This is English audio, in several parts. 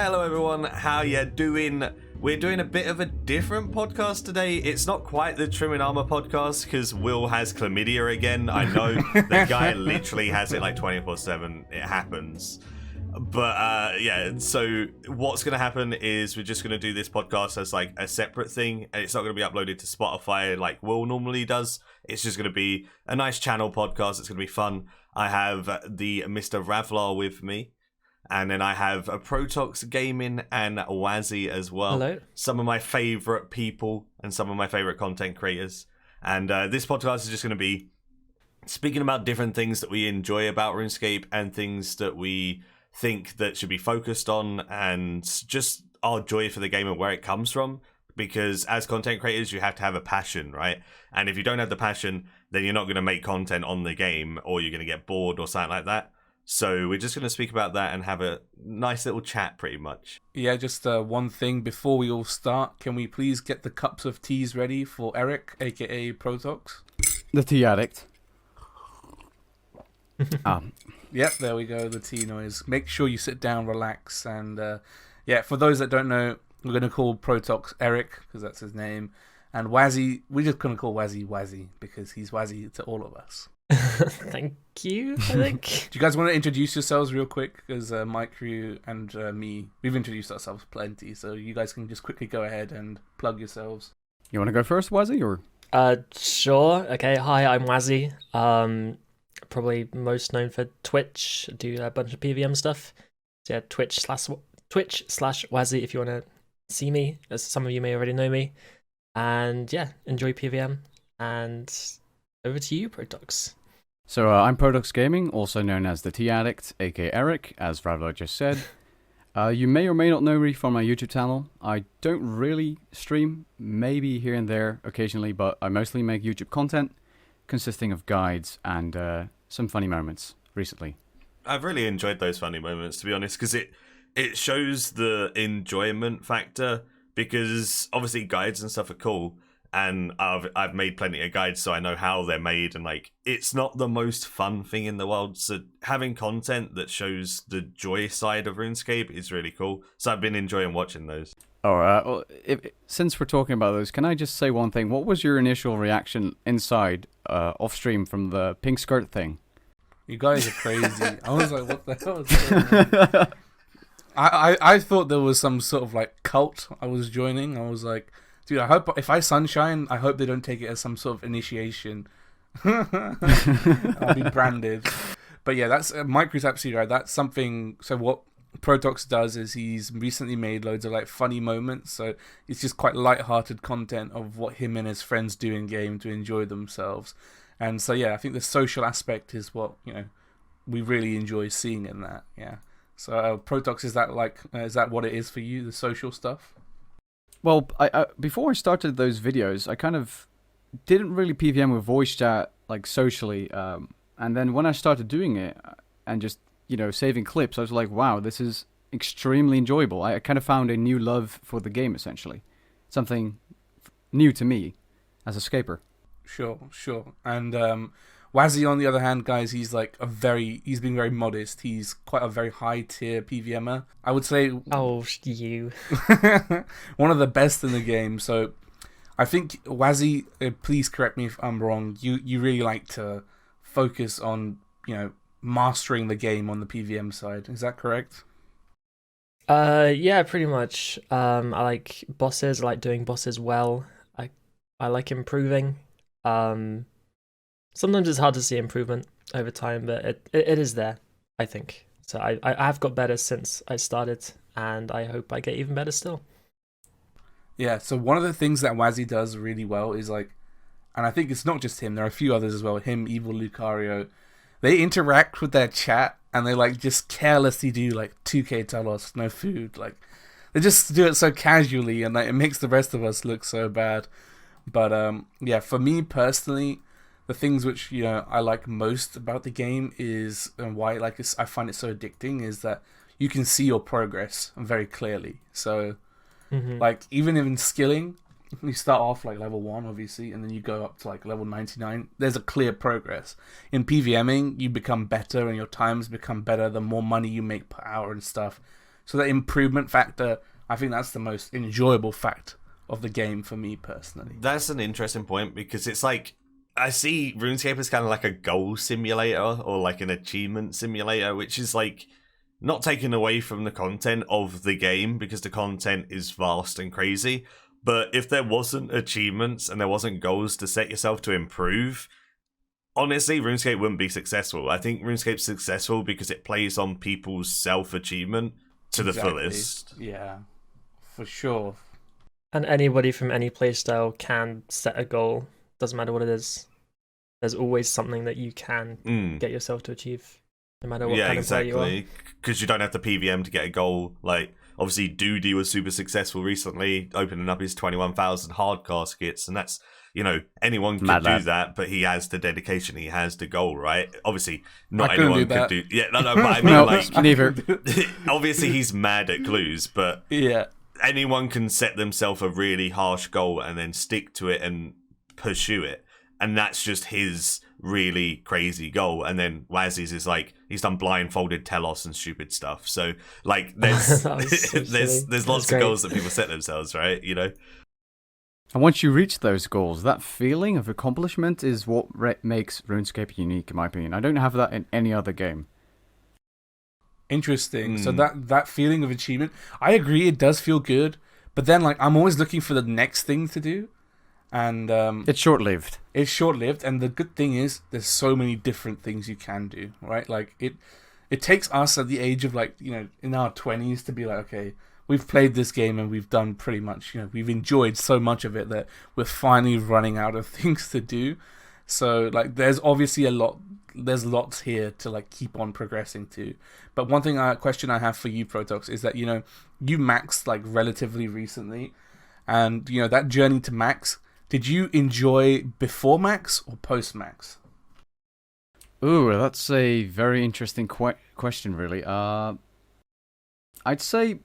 Hello everyone, how you doing? We're doing a bit of a different podcast today. It's not quite the Trim and Armor podcast because Will has chlamydia again. I know the guy literally has it like 24/7. It happens. But yeah, so what's going to happen is we're just going to do this podcast as like a separate thing, and it's not going to be uploaded to Spotify like Will normally does. It's just going to be a nice channel podcast. It's going to be fun. I have the Mr. Ravlar with me. And then I have a Protoxx Gaming and Wazzy as well. Hello. Some of my favorite people and some of my favorite content creators. And this podcast is just going to be speaking about different things that we enjoy about RuneScape and things that we think that should be focused on and just our joy for the game and where it comes from. Because as content creators, you have to have a passion, right? And if you don't have the passion, then you're not going to make content on the game or you're going to get bored or something like that. So we're just going to speak about that and have a nice little chat pretty much. Yeah, just one thing before we all start. Can we please get the cups of teas ready for Eric, aka Protoxx? The tea addict. Yep, there we go, the tea noise. Make sure you sit down, relax, and yeah, for those that don't know, we're going to call Protoxx Eric, because that's his name, and Wazzy, we're just going to call Wazzy, because he's Wazzy to all of us. Thank you, I think. Do you guys want to introduce yourselves real quick? Because Maikeru and me, we've introduced ourselves plenty, so you guys can just quickly go ahead and plug yourselves. You want to go first, Wazzy, or? Sure. Okay. Hi, I'm Wazzy. Probably most known for Twitch. I do a bunch of PVM stuff. So yeah, Twitch/Wazzy if you want to see me, as some of you may already know me. And yeah, enjoy PVM. And over to you, Protoxx. So I'm Protoxx Gaming, also known as the Tea Addict, aka Eric, as Ravlar just said. You may or may not know me from my YouTube channel. I don't really stream, maybe here and there occasionally, but I mostly make YouTube content consisting of guides and some funny moments recently. I've really enjoyed those funny moments, to be honest, because it shows the enjoyment factor, because obviously guides and stuff are cool. And I've made plenty of guides, so I know how they're made, and like it's not the most fun thing in the world. So having content that shows the joy side of RuneScape is really cool. So I've been enjoying watching those. Well, since we're talking about those, can I just say one thing? What was your initial reaction inside, off stream, from the pink skirt thing? You guys are crazy. I was like, what the hell is going on? I thought there was some sort of like cult I was joining. I was like, dude, I hope if I sunshine, I hope they don't take it as some sort of initiation. I'll be branded. But yeah, that's Maikeru's absolutely right. That's something. So what Protoxx does is he's recently made loads of like funny moments. So it's just quite light-hearted content of what him and his friends do in game to enjoy themselves. And so yeah, I think the social aspect is what we really enjoy seeing in that. Yeah. So Protoxx, is that what it is for you? The social stuff. Well, I before I started those videos, I kind of didn't really PVM with voice chat like socially, and then when I started doing it and just saving clips, I was like, wow, this is extremely enjoyable. I kind of found a new love for the game, essentially, something new to me as a scaper. Sure, and Wazzy, on the other hand, guys, he's being very modest. He's quite a very high tier PVMer. I would say. Oh, you. One of the best in the game. So, I think Wazzy, please correct me if I'm wrong. You really like to focus on mastering the game on the PVM side. Is that correct? Yeah, pretty much. I like bosses. I like doing bosses well. I like improving. Sometimes it's hard to see improvement over time, but it is there, I think. So I have got better since I started, and I hope I get even better still. Yeah, so one of the things that Wazzy does really well is and I think it's not just him, there are a few others as well, him, Evil Lucario, they interact with their chat, and they just carelessly do 2k Talos, no food, they just do it so casually, and it makes the rest of us look so bad. But yeah, for me personally, the things which I like most about the game is, and why I find it so addicting, is that you can see your progress very clearly. So even in skilling, you start off level 1 obviously, and then you go up to level 99. There's a clear progress. In PVMing, you become better and your times become better the more money you make per hour and stuff. So the improvement factor, I think that's the most enjoyable fact of the game for me personally. That's an interesting point, because it's like, I see RuneScape as kind of like a goal simulator or like an achievement simulator, which is like not taken away from the content of the game, because the content is vast and crazy. But if there wasn't achievements and there wasn't goals to set yourself to improve, honestly, RuneScape wouldn't be successful. I think RuneScape's successful because it plays on people's self-achievement to the fullest. Yeah, for sure. And anybody from any playstyle can set a goal. Doesn't matter what it is. There's always something that you can get yourself to achieve, no matter what kind of player you are. Yeah, exactly. Because you don't have to PVM to get a goal. Like, obviously, Doody was super successful recently, opening up his 21,000 hard caskets, and that's, you know, anyone could do that, but he has the dedication, he has the goal, right? Obviously, not anyone could do. Yeah, no, but I mean, No, like, neither. obviously, he's mad at clues, but Yeah. anyone can set themselves a really harsh goal and then stick to it and pursue it. And that's just his really crazy goal. And then Wazzy's is like, he's done blindfolded telos and stupid stuff. So like, there's That was so silly. there's lots of great. goals that people set themselves, right? You know. And once you reach those goals, that feeling of accomplishment is what makes RuneScape unique, in my opinion. I don't have that in any other game. Interesting. So that feeling of achievement, I agree, it does feel good. But then, like, I'm always looking for the next thing to do, and It's short-lived. it's short-lived. And the good thing is, there's so many different things you can do, right? Like it takes us at the age of, like, you know, in our 20s to be like, okay, we've played this game and we've done pretty much, you know, we've enjoyed so much of it that we're finally running out of things to do. So, like, there's obviously there's lots here to, like, keep on progressing to. But one question I have for you, Protoxx, is that, you know, you maxed, like, relatively recently, and, you know, that journey to max, did you enjoy before max or post max? Ooh, that's a very interesting question, really. I'd say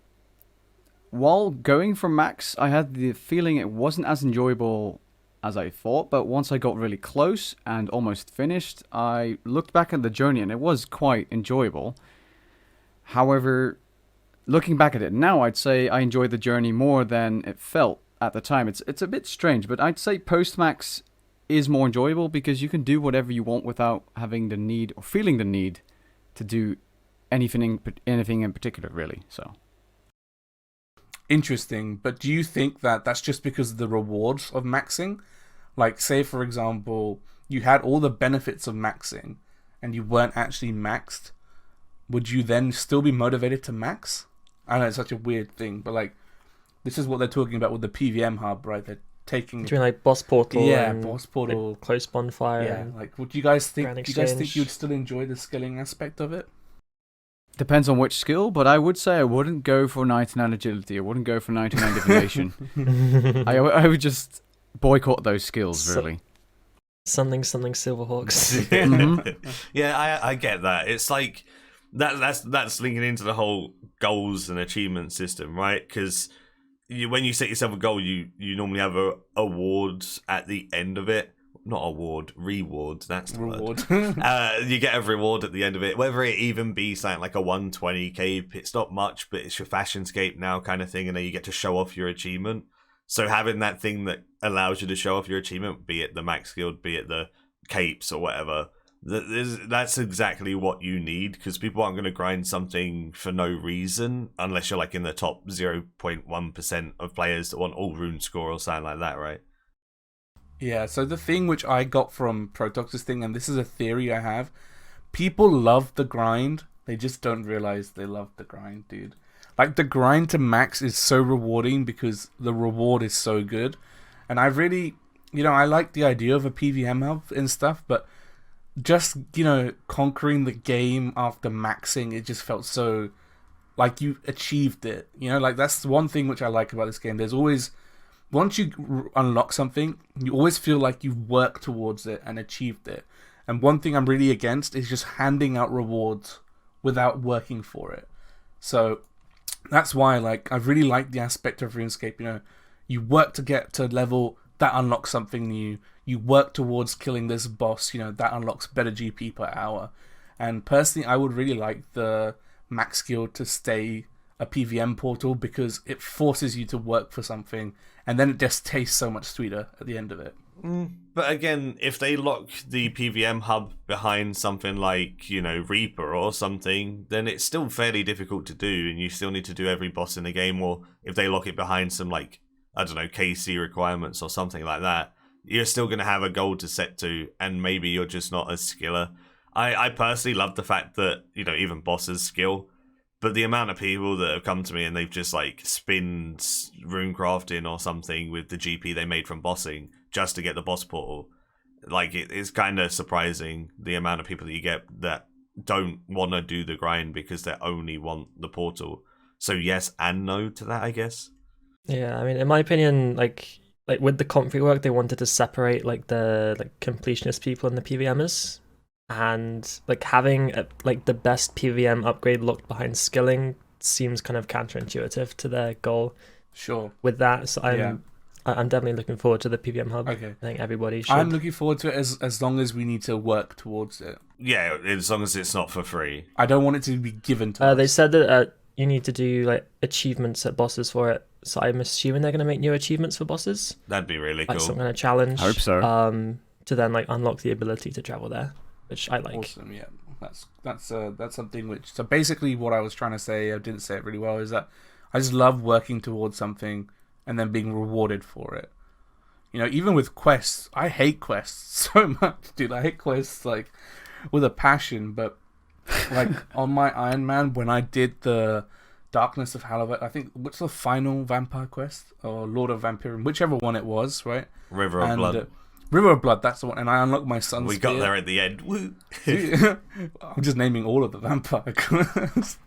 while going from max, I had the feeling it wasn't as enjoyable as I thought, but once I got really close and almost finished, I looked back at the journey and it was quite enjoyable. However, looking back at it now, I'd say I enjoyed the journey more than it felt at the time. It's a bit strange, but I'd say post-max is more enjoyable because you can do whatever you want without having the need or feeling the need to do anything in particular, really. So Interesting, but do you think that that's just because of the rewards of maxing? Like, say, for example, you had all the benefits of maxing and you weren't actually maxed, would you then still be motivated to max? I know it's such a weird thing, but, like, this is what they're talking about with the PVM hub, right? They're taking... Between, like, boss portal and boss portal, like, close bonfire. yeah. And Like, would you guys think? Grand Do you guys think Exchange. you'd still enjoy the skilling aspect of it? depends on which skill, but I would say I wouldn't go for 99 agility. I wouldn't go for 99 divination. I would just boycott those skills, really. something Silverhawks. Yeah, I get that. It's like that's linking into the whole goals and achievement system, right? Because when you set yourself a goal, you normally have awards at the end of it. Not award, reward. That's the Reward. word. You get a reward at the end of it, whether it even be something like a 120 cape. It's not much, but it's your fashion scape now kind of thing, and then you get to show off your achievement. So having that thing that allows you to show off your achievement, be it the max guild, be it the capes or whatever, that's exactly what you need, because people aren't going to grind something for no reason unless you're like in the top 0.1% of players that want all rune score or something like that, right? Yeah, so the thing which I got from Protox's thing, and this is a theory I have, people love the grind, they just don't realize they love the grind, dude. Like, the grind to max is so rewarding because the reward is so good. And I really, I like the idea of a PVM hub and stuff, but just, conquering the game after maxing, it just felt so like you achieved it. Like, that's one thing which I like about this game. There's always... Once you unlock something, you always feel like you've worked towards it and achieved it. And one thing I'm really against is just handing out rewards without working for it. So that's why, I really like the aspect of RuneScape. You work to get to a level that unlocks something new. You work towards killing this boss. That unlocks better GP per hour. And personally, I would really like the max guild to stay a PVM portal because it forces you to work for something, and then it just tastes so much sweeter at the end of it. But again, if they lock the PVM hub behind something like, Reaper or something, then it's still fairly difficult to do, and you still need to do every boss in the game. Or if they lock it behind some, like, I don't know, KC requirements or something like that, you're still going to have a goal to set to, and maybe you're just not as skiller. I personally love the fact that, even bosses skill, but the amount of people that have come to me and they've just, like, spinned runecrafting or something with the GP they made from bossing just to get the boss portal, like, it's kind of surprising the amount of people that you get that don't want to do the grind because they only want the portal. So yes and no to that, I guess. Yeah, I mean, in my opinion, like with the comp rework, they wanted to separate like the completionist people and the PVMers, and like having like the best PVM upgrade locked behind skilling seems kind of counterintuitive to their goal. Sure. With that, so I'm definitely looking forward to the PVM hub. Okay. I think everybody should. I'm looking forward to it as long as we need to work towards it. Yeah, as long as it's not for free. I don't want it to be given to us. They said that you need to do like achievements at bosses for it. So I'm assuming they're going to make new achievements for bosses. That'd be really cool. Like some kind of challenge. I hope so. To then like unlock the ability to travel there, which I like. Awesome, yeah. That's something which. So basically, what I was trying to say, I didn't say it really well, is that I just love working towards something and then being rewarded for it. Even with quests, I hate quests so much, dude. I hate quests like with a passion. But like on my Iron Man, when I did the Darkness of Halavat, I think, what's the final vampire quest or Lord of Vampirum, whichever one it was, right? River of Blood. River of Blood, that's the one. And I unlocked my Sun We Spear. got there at the end. Woo! I'm just naming all of the vampire quests.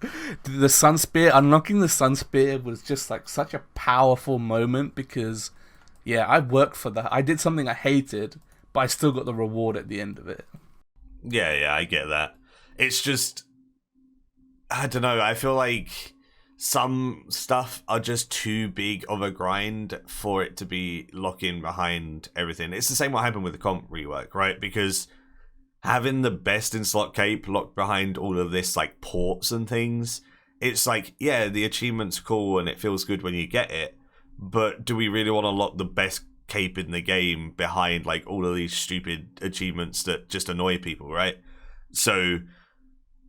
The Sun Spear, unlocking the Sun Spear was just like such a powerful moment because, yeah, I worked for that. I did something I hated, but I still got the reward at the end of it. Yeah, I get that. It's just, I don't know, I feel like some stuff are just too big of a grind for it to be locking behind everything. It's the same what happened with the comp rework, right? Because having the best in slot cape locked behind all of this like ports and things, it's like, yeah, the achievement's cool and it feels good when you get it, but do we really want to lock the best cape in the game behind like all of these stupid achievements that just annoy people, right? So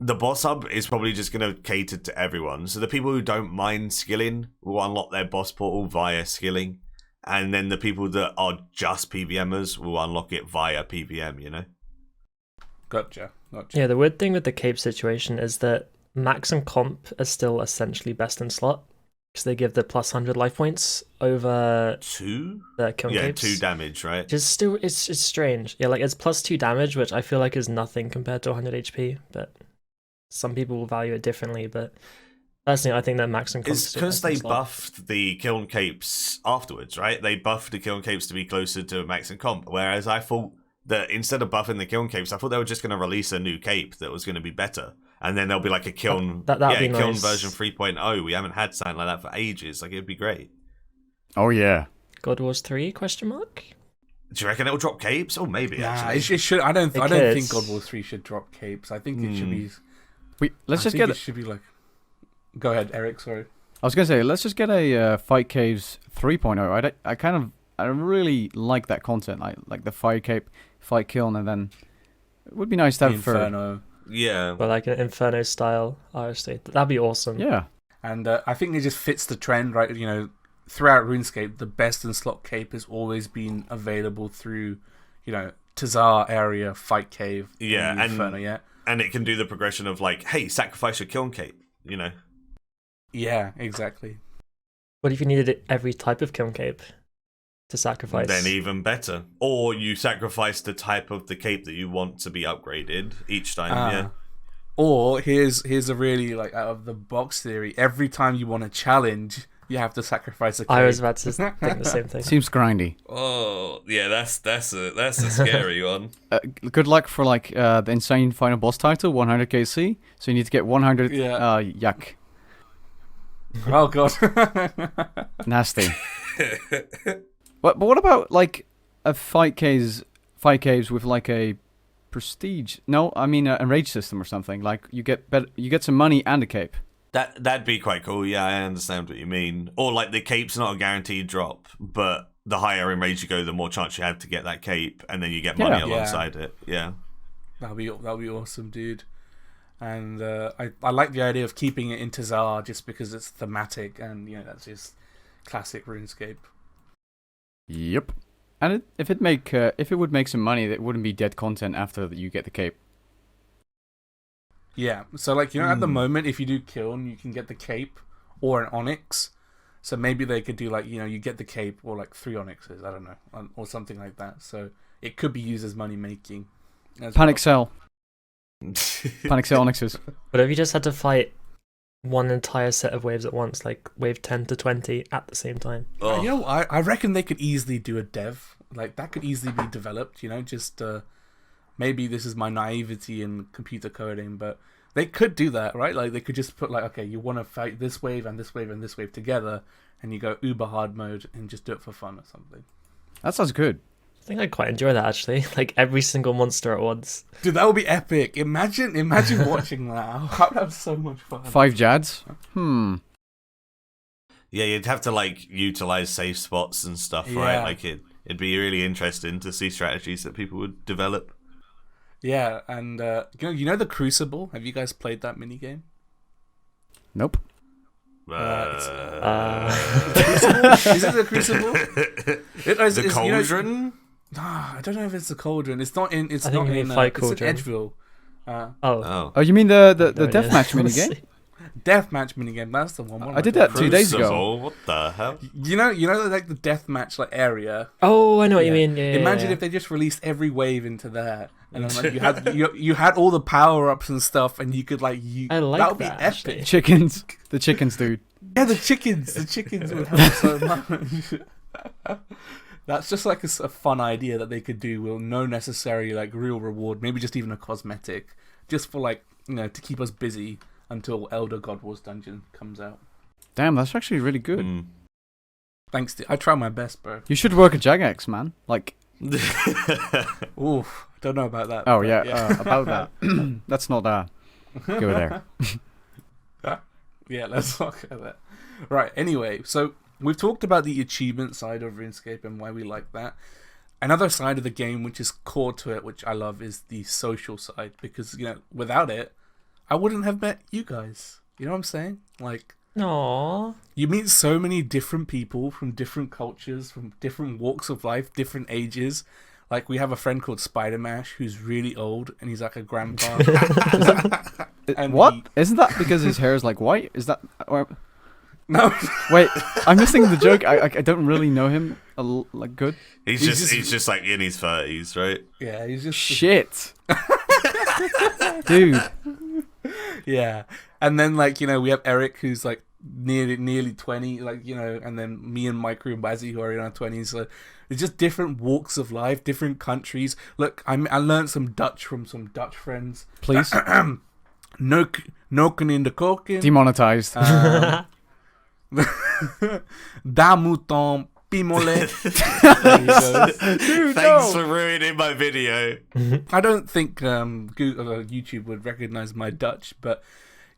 the boss hub is probably just going to cater to everyone. So the people who don't mind skilling will unlock their boss portal via skilling. And then the people that are just PVMers will unlock it via PVM, Gotcha. Yeah, the weird thing with the cape situation is that max and comp are still essentially best in slot. Because they give the plus 100 life points over 2? The kiln capes. 2 damage, right? Just still, it's strange. Yeah, like it's plus 2 damage, which I feel like is nothing compared to 100 HP, but some people will value it differently, but personally, I think that max and comp it's because they buffed the kiln capes afterwards, right? They buffed the kiln capes to be closer to max and comp, whereas I thought that instead of buffing the kiln capes, I thought they were just going to release a new cape that was going to be better, and then there'll be like a kiln, that'd be kiln nice. version 3.0. We haven't had something like that for ages. Like, it'd be great. Oh yeah. God Wars 3? Question mark? Do you reckon it'll drop capes? Or maybe actually. It should. I don't It think could. God Wars 3 should drop capes. I think it should be. Let's just I think get. It should be like. Go ahead, Eric. Sorry. I was gonna say, let's just get a Fight Caves 3.0. I really like that content. Like the Fight Cape, Fight Kiln, and then it would be nice to have Inferno. Yeah. But like an Inferno style Irish state. That'd be awesome. Yeah. And I think it just fits the trend, right? Throughout RuneScape, the best in slot cape has always been available through, Tazar area, Fight Cave, Yeah, and Inferno, yeah. And it can do the progression of like, hey, sacrifice your kiln cape, Yeah, exactly. What if you needed every type of kiln cape to sacrifice? Then even better. Or you sacrifice the type of the cape that you want to be upgraded each time, yeah. Or here's a really like out of the box theory. Every time you want a challenge, you have to sacrifice a cape. I was about to think the same thing. Seems grindy. Oh, yeah, that's a scary one. Good luck for like the insane final boss title, 100 KC. So you need to get 100 yak. Oh god. Nasty. But what about like a fight caves with like a prestige? No, I mean a rage system or something. Like you get some money and a cape. That'd be quite cool. Yeah, I understand what you mean. Or like the cape's not a guaranteed drop, but the higher in rage you go, the more chance you have to get that cape, and then you get money alongside it. Yeah, that'll be awesome, dude. And I like the idea of keeping it into Tsar just because it's thematic, and that's just classic RuneScape. Yep. And if it would make some money, that wouldn't be dead content after you get the cape. Yeah, so like at the moment, if you do Kiln, you can get the cape or an Onyx. So maybe they could do like you get the cape or like 3 Onyxes, I don't know, or something like that. So it could be used as money making. Panic sell. Panic sell Onyxes. But if you just had to fight one entire set of waves at once, like wave 10 to 20 at the same time. Oh. I reckon they could easily do a dev. Like that could easily be developed, just maybe this is my naivety in computer coding, but they could do that, right? Like they could just put like, okay, you want to fight this wave and this wave and this wave together, and you go uber hard mode and just do it for fun or something. That sounds good. I think I'd quite enjoy that actually. Like every single monster at once. Dude, that would be epic. Imagine watching that. That would have so much fun. 5 Jads? Yeah, you'd have to like utilize safe spots and stuff, right? Like it'd be really interesting to see strategies that people would develop. Yeah, and you know the Crucible? Have you guys played that minigame? Nope. Is it the Crucible? The Cauldron? I don't know if it's the Cauldron. It's not in. It's I not think you in. mean Fight It's in Cauldron. Edgeville. Oh, you mean the There it is. deathmatch minigame? Deathmatch minigame. That's the one. I did that 2 days ago. Crucible? What the hell? You know, like the deathmatch like area. Oh, I know what you mean. Yeah, Imagine yeah. if they just released every wave into there, and then like you had all the power ups and stuff, and you could like I like that would that, be actually. epic. Chickens. The chickens, dude. Yeah, the chickens would help so much. That's just like a fun idea that they could do with no necessary like real reward, maybe just even a cosmetic, just for like to keep us busy until Elder God Wars Dungeon comes out. Damn, that's actually really good. Thanks, I try my best, bro. You should work at Jagex, man. Like, Oof, don't know about that. oh but yeah, about that. Let's not go there. Yeah, let's not go there. Right, anyway, so we've talked about the achievement side of RuneScape and why we like that. Another side of the game which is core to it, which I love, is the social side, because without it, I wouldn't have met you guys. You know what I'm saying? Like, Aww. you meet so many different people from different cultures, from different walks of life, different ages. Like, we have a friend called Spider Mash who's really old, and he's like a grandpa. And What? Isn't that because his hair is like white? Is that? Or... No. Wait, I'm missing the joke. I don't really know him like good. He's just like in his 30s, right? Yeah, he's just Shit. Dude. Yeah, and then like we have Eric who's like nearly 20, like and then me and Maikeru and Wazzy who are in our 20s. So it's just different walks of life, different countries. Look, I learned some Dutch from some Dutch friends. Please. Noken in de koken. Demonetized. Da mouton pimole. Thanks for ruining my video. I don't think Google, YouTube would recognize my Dutch, but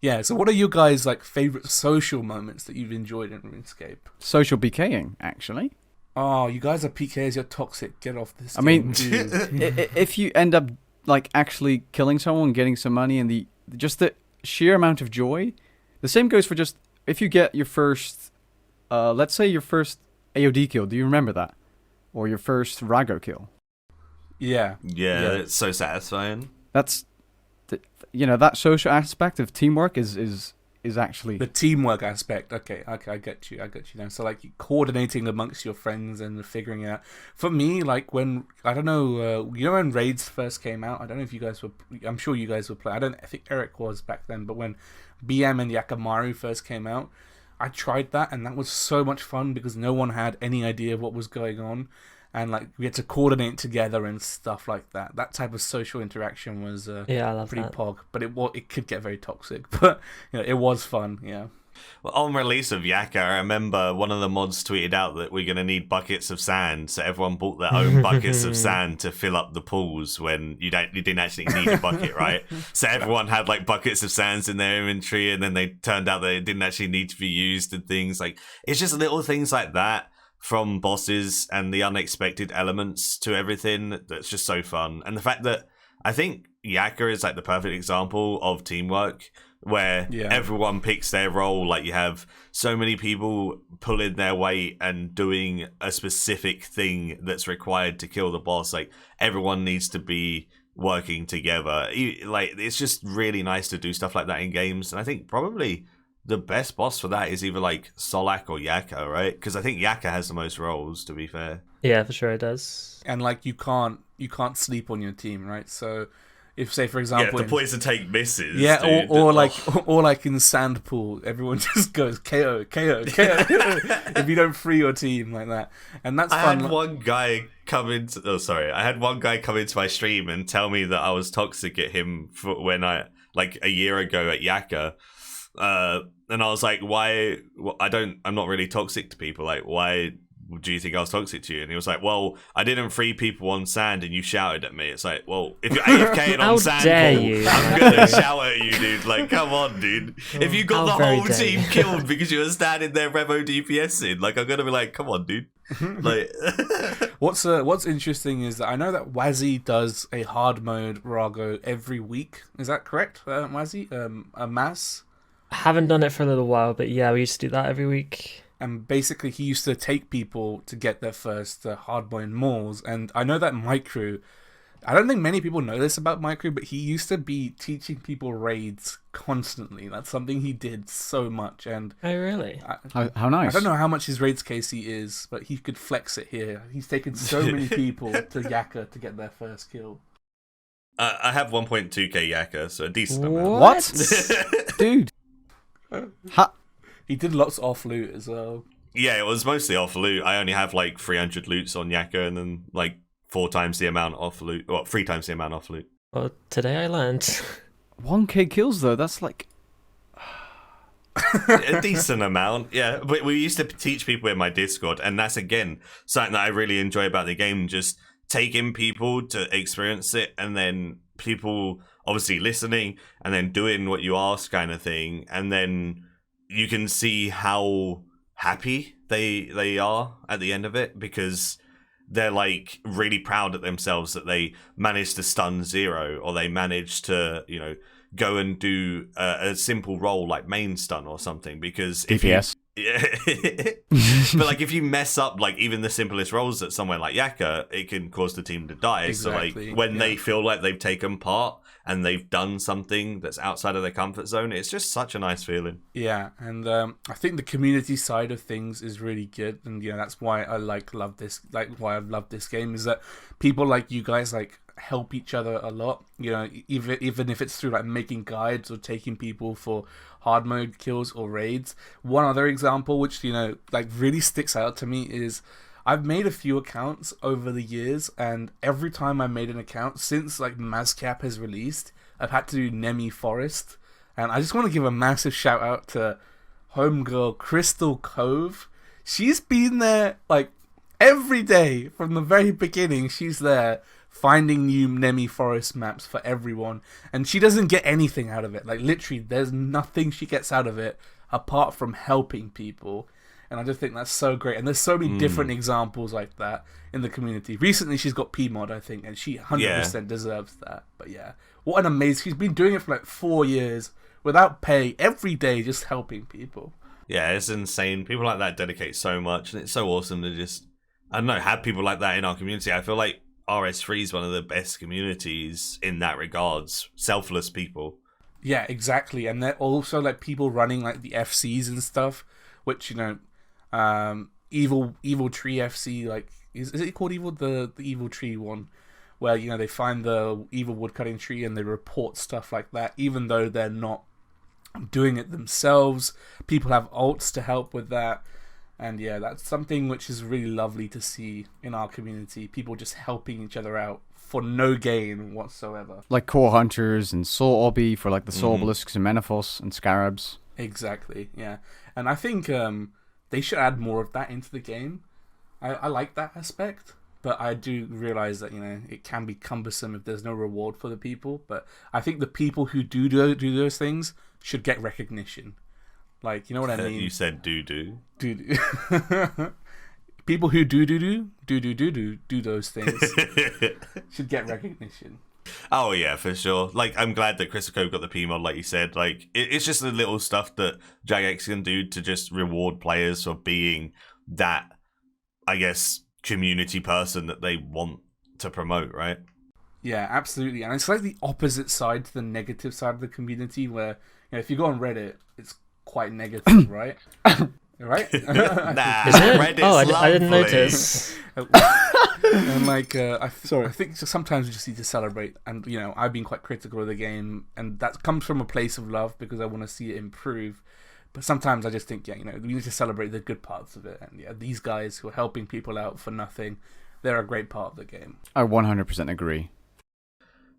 yeah. So, what are your guys' like favorite social moments that you've enjoyed in RuneScape? Social BKing, actually. Oh, you guys are PKs. You're toxic. Get off this. I mean, game, dude. if you end up like actually killing someone, getting some money, and the sheer amount of joy, the same goes for just if you get your first, let's say your first AOD kill. Do you remember that? Or your first Rago kill? Yeah, it's so satisfying. That's, that social aspect of teamwork is actually the teamwork aspect. Okay, I get you now. So like coordinating amongst your friends and figuring out. For me, like when I don't know, when raids first came out. I don't know if you guys were. I'm sure you guys were playing. I think Eric was back then. But when BM and Yakamaru first came out, I tried that, and that was so much fun because no one had any idea what was going on, and like we had to coordinate together and stuff like that. That type of social interaction was Yeah, I love pretty that. pog, but it could get very toxic. But it was fun. Yeah. On release of Yaka, I remember one of the mods tweeted out that we're going to need buckets of sand, so everyone bought their own buckets of sand to fill up the pools when you didn't actually need a bucket, right? So everyone had like buckets of sands in their inventory, and then they turned out that it didn't actually need to be used and things like it's just little things like that from bosses and the unexpected elements to everything that's just so fun. And the fact that I think Yaka is like the perfect example of teamwork where everyone picks their role. Like you have so many people pulling their weight and doing a specific thing that's required to kill the boss. Like everyone needs to be working together. Like it's just really nice to do stuff like that in games. And I think probably the best boss for that is either like Solak or Yaka, right? Because I think Yaka has the most roles, to be fair. Yeah, for sure it does. And like you can't sleep on your team, right? So if, say, for example, the point is to take misses. Yeah, dude. or like in sand pool, everyone just goes KO, KO, KO if you don't free your team like that, and that's fun. I had one guy come into my stream and tell me that I was toxic at him for when I like a year ago at Yaka, and I was like, why? I'm not really toxic to people. Like, why do you think I was toxic to you? And he was like, well, I didn't free people on sand and you shouted at me. It's like, well, if you're AFKing on sand, I'm gonna shout at you, dude. Like, come on, dude. If you got the whole team killed because you were standing there Revo DPSing, like, I'm gonna be like, come on, dude. Like, what's interesting is that I know that Wazzy does a hard mode Rago every week. Is that correct, Wazzy? A mass. I haven't done it for a little while, but yeah, we used to do that every week. And basically, he used to take people to get their first hardboiled malls. And I know that Maikeru, I don't think many people know this about Maikeru, but he used to be teaching people raids constantly. That's something he did so much. And oh, really? How nice. I don't know how much his raids KC is, but he could flex it here. He's taken so many people to Yaka to get their first kill. I have 1.2k Yaka, so a decent amount. What? Dude. He did lots of off loot as well. Yeah, it was mostly off loot. I only have like 300 loots on Yaka and then like 4 times the amount off loot, or 3 times the amount off loot. Well, today I learned 1k kills though, that's like a decent amount, yeah. But we used to teach people in my Discord, and that's again something that I really enjoy about the game, just taking people to experience it and then people obviously listening and then doing what you ask kind of thing, and then you can see how happy they are at the end of it because they're like really proud of themselves that they managed to stun 0 or they managed to, you know, go and do a simple role like main stun or something, because DPS. But like if you mess up like even the simplest roles at somewhere like Yaka, it can cause the team to die. Exactly. So like when they feel like they've taken part and they've done something that's outside of their comfort zone, it's just such a nice feeling. Yeah, and I think the community side of things is really good, and you know that's why I love this game, is that people like you guys like help each other a lot. You know, even if it's through like making guides or taking people for hard mode kills or raids. One other example which, you know, like really sticks out to me is I've made a few accounts over the years, and every time I made an account since like Mazcap has released, I've had to do Nemi Forest. And I just want to give a massive shout out to homegirl Crystal Cove. She's been there like every day from the very beginning. She's there finding new Nemi Forest maps for everyone, and she doesn't get anything out of it. Like literally there's nothing she gets out of it apart from helping people. And I just think that's so great. And there's so many different examples like that in the community. Recently, she's got PMod, I think, and she 100% deserves that. But yeah, what an amazing... She's been doing it for like 4 years without pay, every day, just helping people. Yeah, it's insane. People like that dedicate so much, and it's so awesome to just, I don't know, have people like that in our community. I feel like RS3 is one of the best communities in that regards. Selfless people. Yeah, exactly. And they're also like people running like the FCs and stuff, which, you know... Evil Tree FC, like is it called Evil the Evil Tree one, where you know they find the evil woodcutting tree and they report stuff like that, even though they're not doing it themselves. People have alts to help with that, and yeah, that's something which is really lovely to see in our community. People just helping each other out for no gain whatsoever. Like core hunters and soul obby for like the soul obelisks and Menaphos and scarabs. Exactly, yeah. And I think they should add more of that into the game. I like that aspect, but I do realize that, it can be cumbersome if there's no reward for the people. But I think the people who do those things should get recognition. Like, you know what I mean? You said do. People who do those things should get recognition. Oh yeah, for sure. Like, I'm glad that Chrysico got the P mod, like you said. Like, it's just the little stuff that Jagex can do to just reward players for being that, I guess, community person that they want to promote, right? Yeah, absolutely. And it's like the opposite side to the negative side of the community, where if you go on Reddit, it's quite negative, right? Right? Nah, Is it? Reddit's I didn't lovely. notice. And like, I think sometimes we just need to celebrate. And I've been quite critical of the game, and that comes from a place of love because I want to see it improve. But sometimes I just think, we need to celebrate the good parts of it. And these guys who are helping people out for nothing, they're a great part of the game. I 100% agree.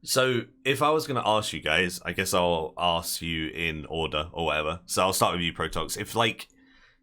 So, if I was going to ask you guys, I guess I'll ask you in order or whatever. So, I'll start with you, Protoxx. If, like,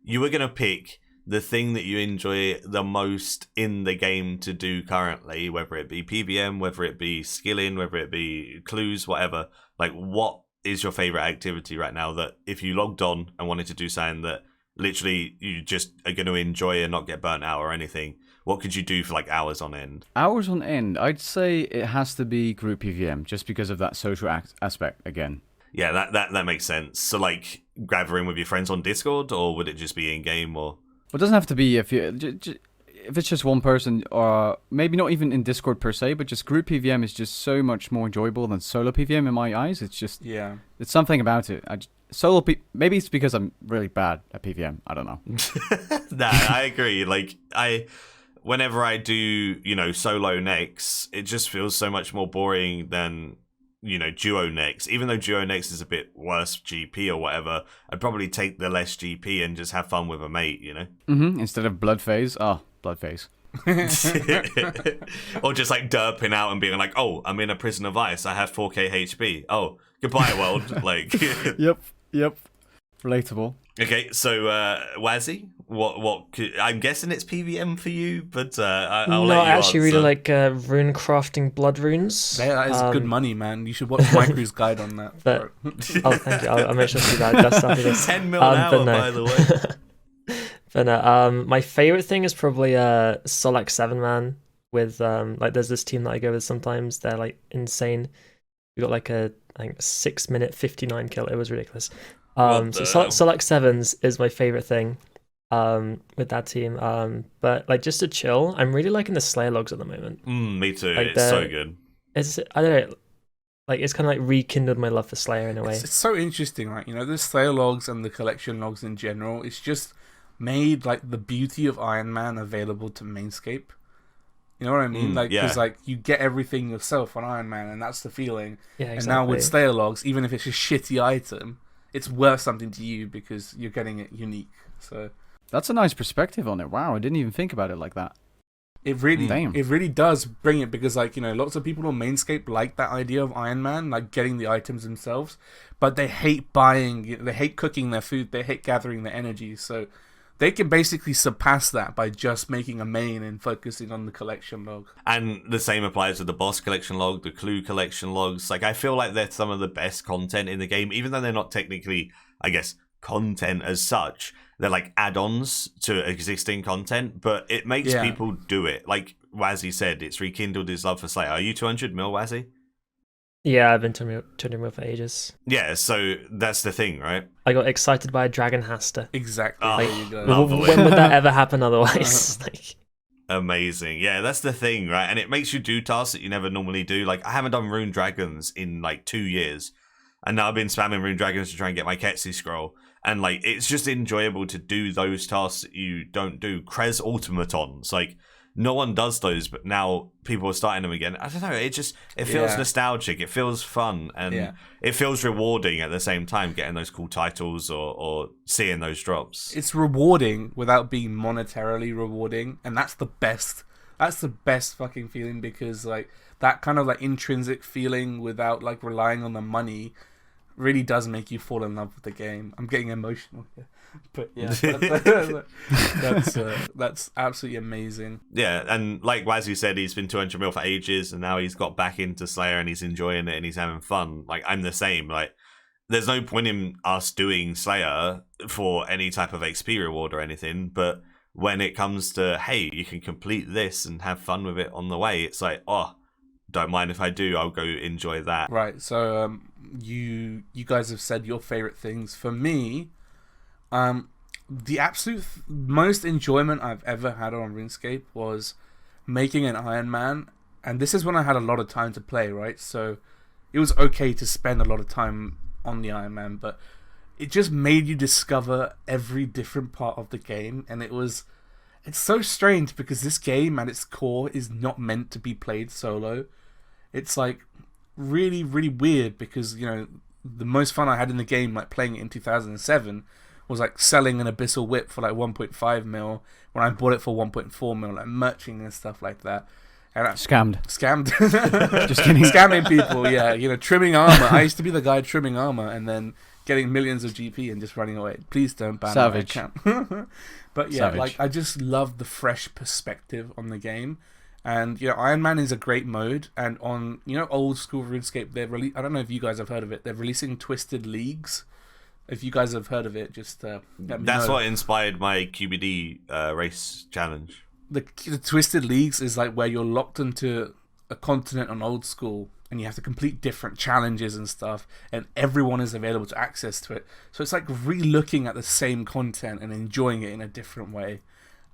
you were going to pick the thing that you enjoy the most in the game to do currently, whether it be PVM, whether it be skilling, whether it be clues, whatever, like, what is your favorite activity right now that if you logged on and wanted to do something that literally you just are going to enjoy and not get burnt out or anything, what could you do for like hours on end? Hours on end, I'd say it has to be group PVM, just because of that social aspect again. Yeah, that makes sense. So like gathering with your friends on Discord, or would it just be in game? Or Well, it doesn't have to be if it's just one person, or maybe not even in Discord per se, but just group PVM is just so much more enjoyable than solo PVM in my eyes. It's just it's something about it. Maybe it's because I'm really bad at PVM. I don't know. Nah, I agree. Like whenever I do, solo necks, it just feels so much more boring than, duo necks. Even though duo necks is a bit worse GP or whatever, I'd probably take the less GP and just have fun with a mate, Instead of blood phase. Oh, blood phase. Or just like derping out and being like, oh, I'm in a prison of ice. I have 4k HP. Oh, goodbye, world. Like, Yep. Relatable. Okay, so Wazzy, what? I'm guessing it's PVM for you, but I'll let you I actually answer. really like rune crafting blood runes. That is good money, man. You should watch Maikeru's guide on that. But thank you. I'll make sure to do that just after this. 10 mil an hour, by the way. But no, my favorite thing is probably Solak 7 man with like there's this team that I go with sometimes. They're like insane. We got like I think 6 minute 59 kill. It was ridiculous. So Solak 7s is my favorite thing with that team. But like just to chill, I'm really liking the Slayer logs at the moment. Me too. Like it's so good. I don't know. Like it's kind of like rekindled my love for Slayer in a way. It's so interesting, right? The Slayer logs and the collection logs in general. It's just made like the beauty of Iron Man available to Mainscape. You know what I mean? Because you get everything yourself on Iron Man, and that's the feeling. Yeah, exactly. And now with Slayer logs, even if it's a shitty item, it's worth something to you because you're getting it unique. So that's a nice perspective on it. Wow, I didn't even think about it like that. It really does bring it because lots of people on Mainscape like that idea of Iron Man, like getting the items themselves, but they hate buying, they hate cooking their food, they hate gathering their energy. So they can basically surpass that by just making a main and focusing on the collection log. And the same applies with the boss collection log, the clue collection logs. Like, I feel like they're some of the best content in the game, even though they're not technically, I guess, content as such. They're like add-ons to existing content, but it makes people do it. Like Wazzy said, it's rekindled his love for Slayer. Are you 200 mil, Wazzy? Yeah, I've been 200 mil for ages. Yeah, so that's the thing, right? I got excited by a Dragon Haster. Exactly. Oh, there you go. lovely. When would that ever happen otherwise? Amazing. Yeah, that's the thing, right? And it makes you do tasks that you never normally do. Like, I haven't done Rune Dragons in 2 years. And now I've been spamming Rune Dragons to try and get my Ketsi scroll. And it's just enjoyable to do those tasks that you don't do. Krez automatons, no one does those, but now people are starting them again. I don't know. It feels nostalgic. It feels fun, and it feels rewarding at the same time. Getting those cool titles or seeing those drops. It's rewarding without being monetarily rewarding, and that's the best. That's the best fucking feeling because that kind of intrinsic feeling without relying on the money really does make you fall in love with the game. I'm getting emotional here. But yeah, that's absolutely amazing. Yeah, and like Wazzy said, he's been 200 mil for ages, and now he's got back into Slayer, and he's enjoying it, and he's having fun. Like, I'm the same. Like, there's no point in us doing Slayer for any type of XP reward or anything, but when it comes to, hey, you can complete this and have fun with it on the way, it's like, oh, don't mind if I do, I'll go enjoy that. Right, so you guys have said your favorite things. For me, the absolute most enjoyment I've ever had on RuneScape was making an Iron Man, and this is when I had a lot of time to play, right? So it was okay to spend a lot of time on the Iron Man, but it just made you discover every different part of the game, and it's so strange because this game at its core is not meant to be played solo. It's like really, really weird because, you know, the most fun I had in the game, like playing it in 2007, was like selling an Abyssal Whip for like 1.5 mil when I bought it for 1.4 mil, like merching and stuff like that. And Scammed. Just kidding. Scamming people, yeah. You know, trimming armor. I used to be the guy trimming armor and then getting millions of GP and just running away. Please don't ban my account. But yeah, Savage. like I just love the fresh perspective on the game. And, you know, Iron Man is a great mode. And on, you know, old school RuneScape, I don't know if you guys have heard of it, they're releasing Twisted Leagues. If you guys have heard of it, just let me That's know. what inspired my QBD race challenge. The Twisted Leagues is like where you're locked into a continent on old school and you have to complete different challenges and stuff, and everyone is available to access to it. So it's like re-looking at the same content and enjoying it in a different way.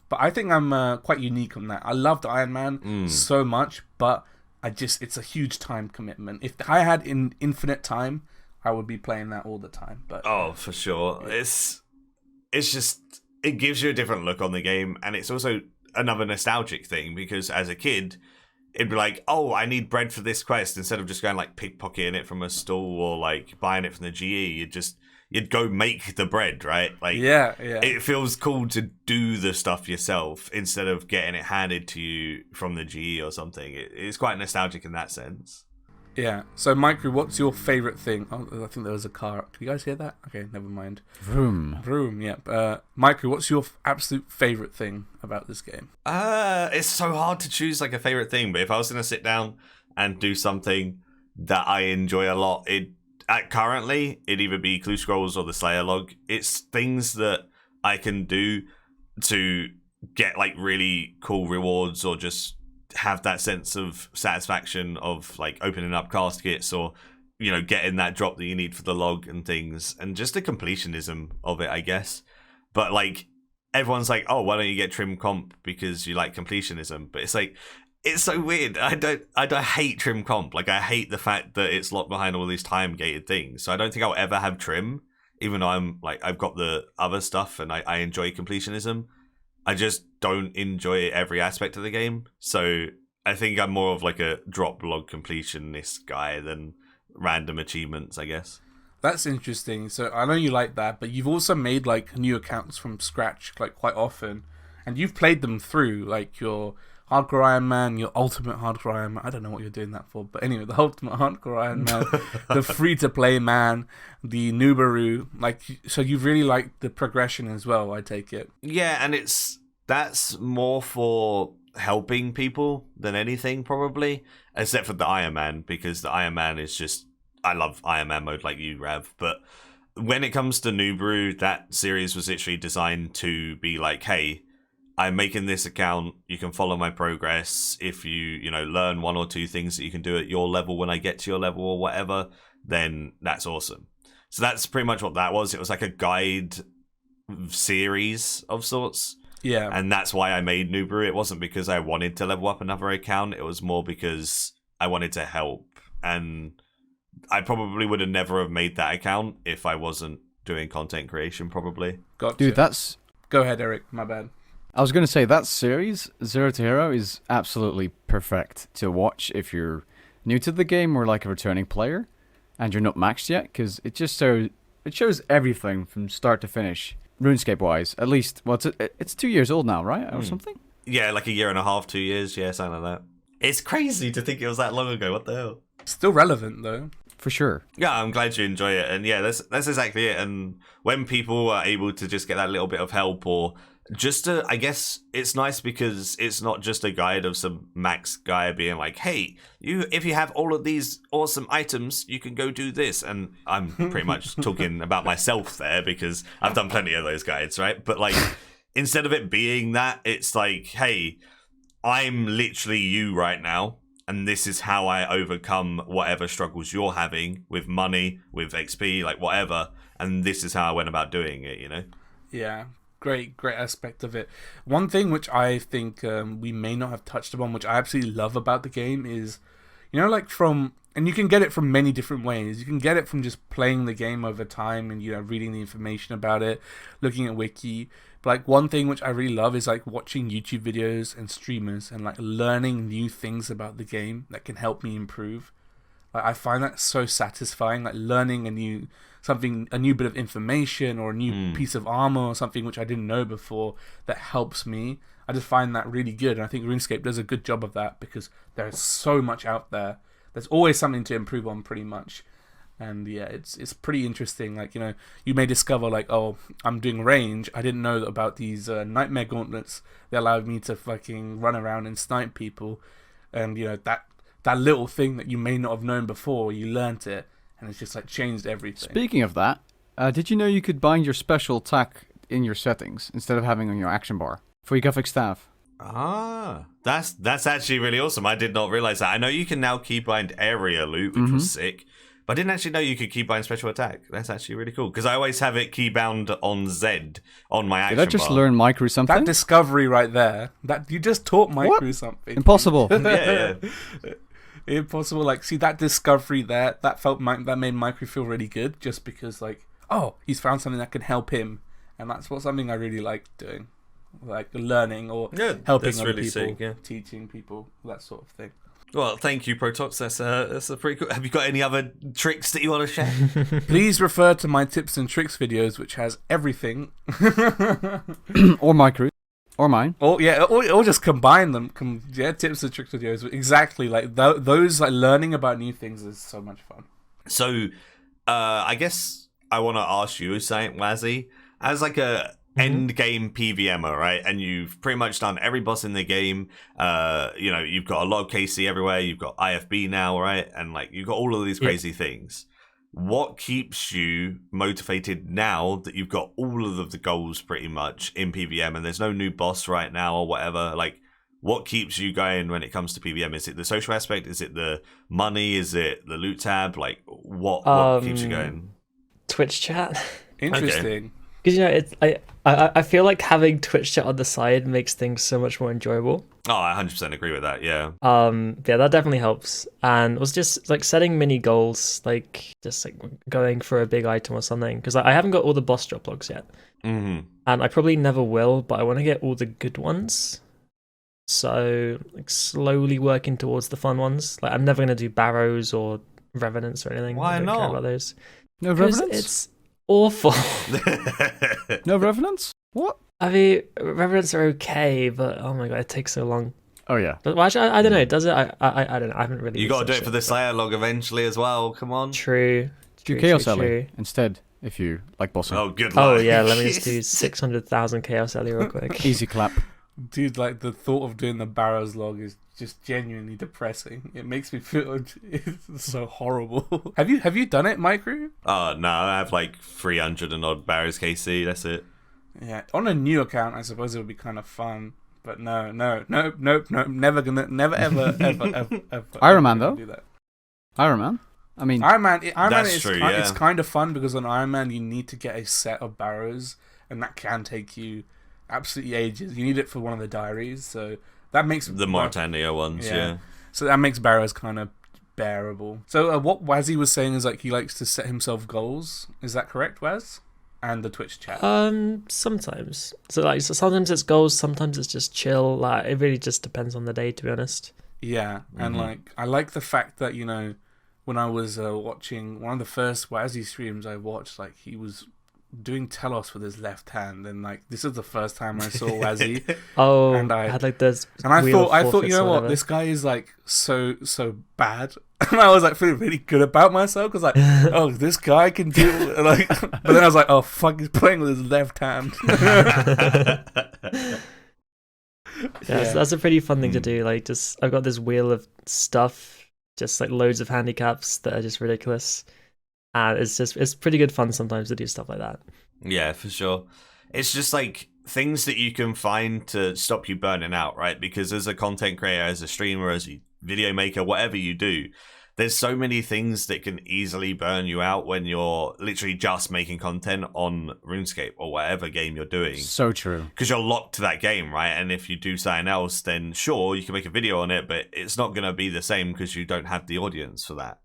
But I think I'm quite unique on that. I loved Iron Man so much, but it's a huge time commitment. If I had infinite time, I would be playing that all the time. But oh, for sure. It's just, it gives you a different look on the game, and it's also another nostalgic thing because as a kid, it'd be like, oh, I need bread for this quest, instead of just going like pickpocketing it from a stall or like buying it from the GE. You'd go make the bread, right? Like, yeah. It feels cool to do the stuff yourself instead of getting it handed to you from the GE or something. It's quite nostalgic in that sense. Yeah. So, Maikeru, what's your favorite thing? Oh, I think there was a car. Can you guys hear that? Okay, never mind. Vroom, yeah. Maikeru, what's your absolute favorite thing about this game? It's so hard to choose like a favorite thing, but if I was going to sit down and do something that I enjoy a lot, currently, it'd either be Clue Scrolls or the Slayer log. It's things that I can do to get like really cool rewards or just have that sense of satisfaction of like opening up caskets or, you know, getting that drop that you need for the log and things, and just the completionism of it, I guess. But like everyone's like, oh, why don't you get trim comp because you like completionism? But it's like, it's so weird. I don't hate trim comp. Like, I hate the fact that it's locked behind all these time gated things. So I don't think I'll ever have trim, even though I've got the other stuff and I enjoy completionism. I just don't enjoy every aspect of the game. So I think I'm more of like a drop log completionist guy than random achievements, I guess. That's interesting. So I know you like that, but you've also made like new accounts from scratch, like quite often, and you've played them through, like your Hardcore Iron Man, your Ultimate Hardcore Iron Man. I don't know what you're doing that for, but anyway, the Ultimate Hardcore Iron Man, the free-to-play man, the Nubaru. Like, so you've really liked the progression as well, I take it. Yeah, and that's more for helping people than anything, probably, except for the Iron Man, because the Iron Man is just, I love Iron Man mode like you, Rav, but when it comes to Nubaru, that series was literally designed to be like, hey, I'm making this account, you can follow my progress. If you learn one or two things that you can do at your level when I get to your level or whatever, then that's awesome. So that's pretty much what that was. It was like a guide series of sorts. Yeah. And that's why I made Nubaru. It wasn't because I wanted to level up another account. It was more because I wanted to help. And I probably would have never have made that account if I wasn't doing content creation, probably. Gotcha. Dude, that's... Go ahead, Eric. My bad. I was going to say, that series, Zero to Hero, is absolutely perfect to watch if you're new to the game or like a returning player and you're not maxed yet, because it shows everything from start to finish, RuneScape-wise. At least, well, it's 2 years old now, right? Or something? Yeah, like a year and a half, 2 years. Yeah, something like that. It's crazy to think it was that long ago. What the hell? Still relevant, though. for sure. Yeah, I'm glad you enjoy it, and yeah, that's exactly it. And when people are able to just get that little bit of help, or just to, I guess it's nice because it's not just a guide of some Max guy being like, "Hey, if you have all of these awesome items, you can go do this." And I'm pretty much talking about myself there because I've done plenty of those guides, right? But like, instead of it being that, it's like, "Hey, I'm literally you right now. And this is how I overcome whatever struggles you're having with money, with XP, like whatever. And this is how I went about doing it, you know?" Yeah, great aspect of it. One thing which I think we may not have touched upon, which I absolutely love about the game is, you know, like and you can get it from many different ways. You can get it from just playing the game over time and, you know, reading the information about it, looking at wiki. But like one thing which I really love is like watching YouTube videos and streamers and like learning new things about the game that can help me improve. Like I find that so satisfying, like learning a new bit of information or a new piece of armor or something which I didn't know before that helps me. I just find that really good, and I think RuneScape does a good job of that because there's so much out there. There's always something to improve on, pretty much. And yeah, it's pretty interesting. Like, you know, you may discover like, oh, I'm doing range. I didn't know about these nightmare gauntlets that allowed me to fucking run around and snipe people. And you know, that little thing that you may not have known before, you learnt it, and it's just like changed everything. Speaking of that, did you know you could bind your special attack in your settings instead of having on your action bar for your Gothic staff? Ah, that's actually really awesome. I did not realize that. I know you can now keybind area loot, which was sick, but I didn't actually know you could keybind special attack. That's actually really cool because I always have it keybound on Z on my action bar. Did I just learn Maikeru something? That discovery right there, that you just taught Maikeru something. Impossible. Yeah. Impossible. Like, see that discovery there, that made Maikeru feel really good, just because like, oh, he's found something that can help him, and that's something I really like doing, like learning or helping other people, sick, teaching people, that sort of thing. Well, thank you, Protoxx. That's a pretty cool. Have you got any other tricks that you want to share? Please refer to my tips and tricks videos, which has everything. Or Maikeru. Or mine. Or just combine them. Tips and tricks videos. Exactly, like those, like learning about new things is so much fun. So, I guess I want to ask you, Saint Wazzy, as like a end game PVMer, right? And you've pretty much done every boss in the game. You know, you've got a lot of KC everywhere. You've got IFB now, right? And like you've got all of these crazy things. What keeps you motivated now that you've got all of the goals pretty much in PVM and there's no new boss right now or whatever? Like, what keeps you going when it comes to PVM? Is it the social aspect? Is it the money? Is it the loot tab? Like, what keeps you going? Twitch chat. Interesting. Because, you know, I feel like having Twitch chat on the side makes things so much more enjoyable. Oh, I 100% agree with that, yeah. Yeah, that definitely helps. And it was just like setting mini goals, like just like going for a big item or something. Because I haven't got all the boss drop logs yet. Mm-hmm. And I probably never will, but I want to get all the good ones. So, like, slowly working towards the fun ones. Like, I'm never going to do Barrows or Revenants or anything. Why I don't not? care about those. No Revenants? It's awful. No Revenants? What? I mean, Revenants are okay, but oh my god, it takes so long. Oh yeah. But well, actually, I don't know. Does it? I don't know. I haven't really. You got to do it researched for the Slayer log eventually as well. Come on. True. Do Chaos Alley instead if you like bossing. Oh, good luck. Oh yeah, let me just do 600,000 Chaos Alley real quick. Easy clap. Dude, like the thought of doing the Barrows log is just genuinely depressing. It makes me feel it's so horrible. Have you done it, Maikeru? Oh no, I have like 300 and odd Barrows KC. That's it. Yeah, on a new account, I suppose it would be kind of fun. But no, never, ever. Iron Man, though? Do that. Iron Man? I mean... Iron Man That's is true, it's kind of fun because on Iron Man you need to get a set of Barrows, and that can take you absolutely ages. You need it for one of the diaries, so that makes... The Mauritania ones, yeah. So that makes Barrows kind of bearable. So what Wazzy was saying is like he likes to set himself goals. Is that correct, Waz? And the Twitch chat. Sometimes. So sometimes it's goals, sometimes it's just chill. Like it really just depends on the day, to be honest. Yeah, and like I like the fact that, you know, when I was watching one of the first Wazzy streams I watched, like he was doing Telos with his left hand, and like this is the first time I saw Wazzy. Oh, and I had like this. And I wheel of thought, you forfeits know or what, whatever. this guy is like so bad, and I was like feeling really good about myself because like, oh, this guy can do like. But then I was like, oh fuck, he's playing with his left hand. Yeah, so that's a pretty fun thing to do. Like, just I've got this wheel of stuff, just like loads of handicaps that are just ridiculous, and it's pretty good fun sometimes to do stuff like that. Yeah, for sure. It's just like things that you can find to stop you burning out, right? Because as a content creator, as a streamer, as a video maker, whatever you do, there's so many things that can easily burn you out when you're literally just making content on RuneScape or whatever game you're doing. So true. Because you're locked to that game, right? And if you do something else, then sure, you can make a video on it, but it's not going to be the same because you don't have the audience for that.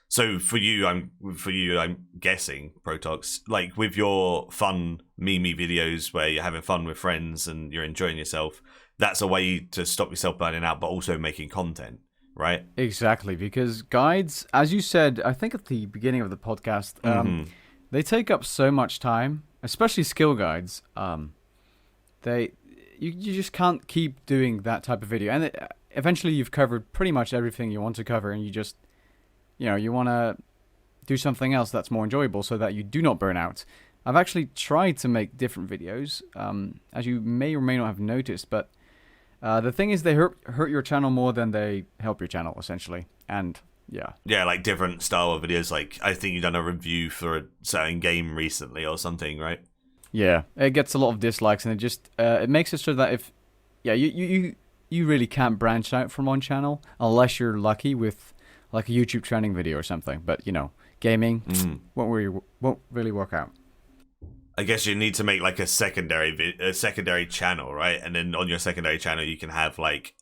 So for you, I'm guessing, Protoxx, like with your fun meme videos where you're having fun with friends and you're enjoying yourself, that's a way to stop yourself burning out, but also making content, right? Exactly, because guides, as you said, I think at the beginning of the podcast, they take up so much time, especially skill guides. You just can't keep doing that type of video, and eventually you've covered pretty much everything you want to cover, and you just, you want to do something else that's more enjoyable so that you do not burn out. I've actually tried to make different videos, as you may or may not have noticed, but the thing is they hurt your channel more than they help your channel, essentially. And yeah, like different style of videos. Like I think you've done a review for a certain game recently or something, right? Yeah, it gets a lot of dislikes, and it just it makes it so that if you really can't branch out from one channel unless you're lucky with like a YouTube trending video or something. But gaming won't really work out. I guess you need to make like a secondary channel, right? And then on your secondary channel, you can have like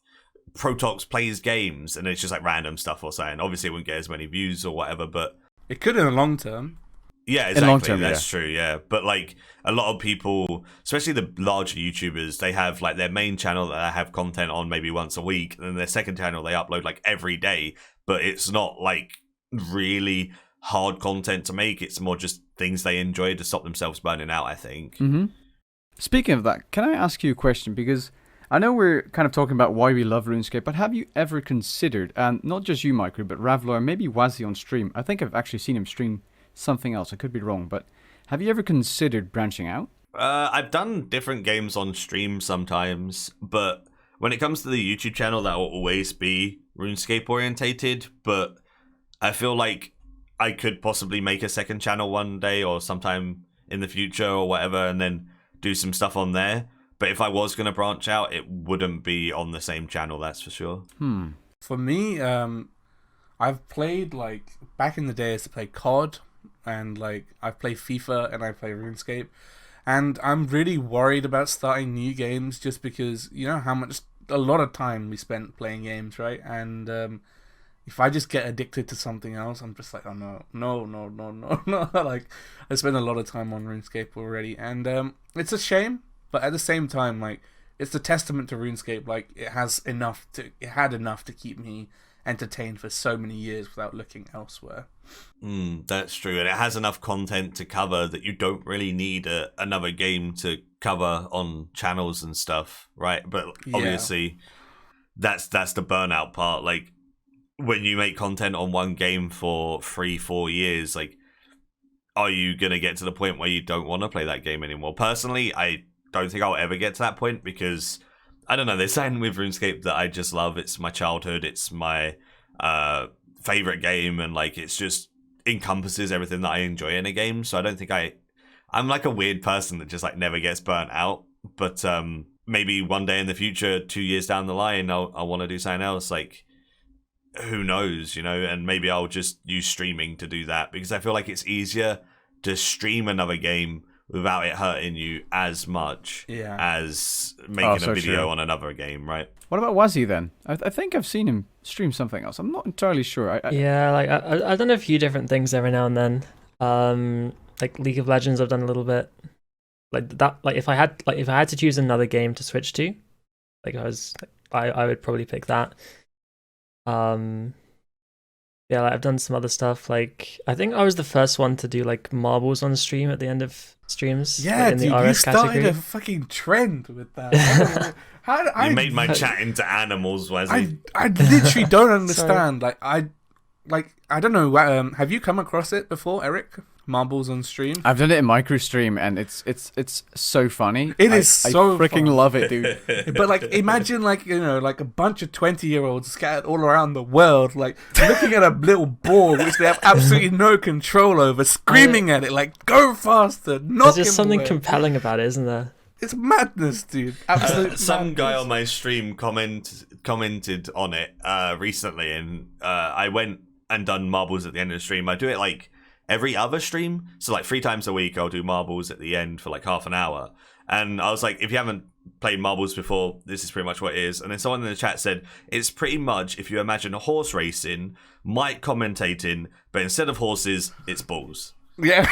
Protoxx plays games, and it's just like random stuff or something. Obviously, it wouldn't get as many views or whatever, but It could in the long term. yeah, In exactly. long term, That's true. Yeah, but like a lot of people, especially the larger YouTubers, they have like their main channel that they have content on maybe once a week, and then their second channel they upload like every day. But it's not like really hard content to make. It's more just things they enjoy to stop themselves burning out, I think. Speaking of that, can I ask you a question? Because I know we're kind of talking about why we love RuneScape, but have you ever considered, and not just you, Maikeru, but Ravlar, maybe Wazzy on stream? I think I've actually seen him stream something else. I could be wrong, but have you ever considered branching out? I've done different games on stream sometimes, but when it comes to the YouTube channel, that will always be RuneScape orientated. But I feel like I could possibly make a second channel one day or sometime in the future or whatever, and then do some stuff on there. But if I was going to branch out, it wouldn't be on the same channel, that's for sure. For me, I've played like back in the day I used to play COD, and like I've played FIFA and I play RuneScape, and I'm really worried about starting new games just because a lot of time we spent playing games, right? And if I just get addicted to something else, I'm just like, oh no. Like I spend a lot of time on RuneScape already, and it's a shame, but at the same time, like it's a testament to RuneScape. Like it had enough to keep me entertained for so many years without looking elsewhere. That's true, and it has enough content to cover that you don't really need another game to cover on channels and stuff, right? But obviously, that's the burnout part. Like when you make content on one game for 3-4 years, like are you gonna get to the point where you don't want to play that game anymore? Personally, I don't think I'll ever get to that point because I don't know, there's something with RuneScape that I just love. It's my childhood, it's my favorite game, and like it's just encompasses everything that I enjoy in a game. So I don't think I'm like a weird person that just like never gets burnt out. But maybe one day in the future, 2 years down the line, I'll want to do something else. Like who knows, and maybe I'll just use streaming to do that because I feel like it's easier to stream another game without it hurting you as much as making a video on another game, right? What about Wazzy then? I think I've seen him stream something else. I'm not entirely sure. Yeah, like I've done a few different things every now and then. Like League of Legends, I've done a little bit. Like that. Like if I had to choose another game to switch to, I would probably pick that. Yeah, like, I've done some other stuff. Like, I think I was the first one to do like marbles on stream at the end of streams. Yeah, like, in dude, the you RS started category. a fucking trend with that. I don't know. How You made my chat into animals, Wazzy. I literally don't understand. I don't know. Have you come across it before, Eric? Marbles on stream. I've done it in Maikeru stream, and it's so funny. It is so I freaking fun. love it, dude. But like, imagine like like a bunch of 20-year-olds scattered all around the world, like looking at a little ball which they have absolutely no control over, screaming at it like, "Go faster!" Knock There's just him something away. compelling about it, isn't there? It's madness, dude. Absolute Some guy madness. on my stream commented on it recently, and I went and done marbles at the end of the stream. I do it like every other stream, so like 3 times a week I'll do marbles at the end for like half an hour. And I was like, if you haven't played marbles before, this is pretty much what it is. And then someone in the chat said it's pretty much if you imagine a horse racing, Mike commentating, but instead of horses it's balls. Yeah,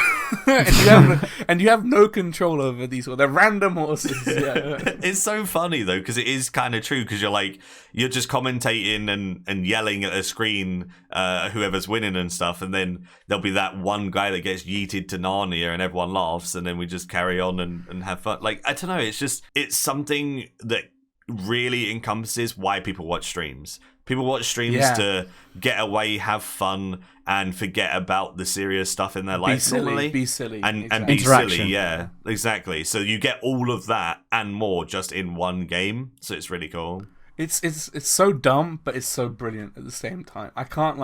and you have no control over these. They're random horses. Yeah. It's so funny though, because it is kind of true, because you're just commentating and yelling at a screen whoever's winning and stuff, and then there'll be that one guy that gets yeeted to Narnia and everyone laughs, and then we just carry on and have fun. Like, I don't know, it's something that really encompasses why people watch streams. People watch streams to get away, have fun, and forget about the serious stuff in their life normally. Be silly. And Exactly. be Interaction. silly, yeah, exactly. So you get all of that and more just in one game. So it's really cool. It's so dumb, but it's so brilliant at the same time. I can't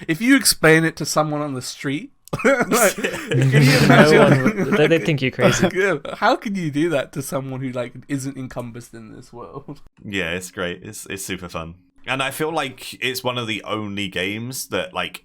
if you explain it to someone on the street. Like, can you imagine? They think you're crazy. How can you do that to someone who isn't encompassed in this world? Yeah, it's great. It's super fun. And I feel like it's one of the only games that, like,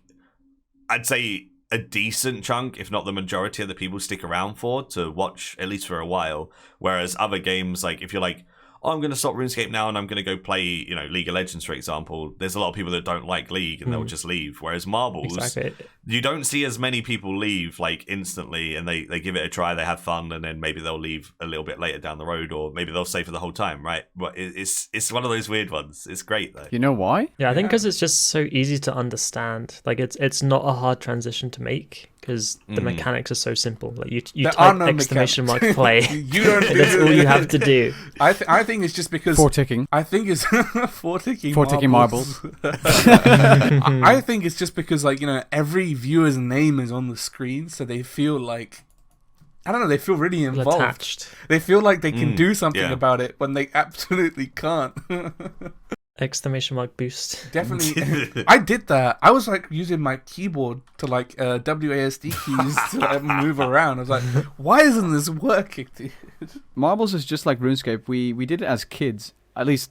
I'd say a decent chunk, if not the majority of the people stick around for to watch, at least for a while. Whereas other games, like, if you're like, oh, I'm going to stop RuneScape now and I'm going to go play, League of Legends, for example, there's a lot of people that don't like League and they'll just leave. Whereas Marbles, Exactly. you don't see as many people leave, like, instantly, and they give it a try, they have fun, and then maybe they'll leave a little bit later down the road, or maybe they'll stay for the whole time, right? But it's one of those weird ones. It's great, though. You know why? Yeah, I think because it's just so easy to understand. Like, it's not a hard transition to make because the mechanics are so simple. Like, you There are type no exclamation mark mechanics. play. You don't do That's all you have to do. I think it's just because 4 ticking. I think it's 4 ticking 4 ticking marbles. I think it's just because every viewer's name is on the screen, so they feel like, I don't know, they feel really involved. Attached. They feel like they can do something yeah. about it when they absolutely can't. Exclamation mark boost. Definitely. I did that. I was using my keyboard to WASD keys to move around. I was like, why isn't this working, dude? Marbles is just like RuneScape. We did it as kids. At least,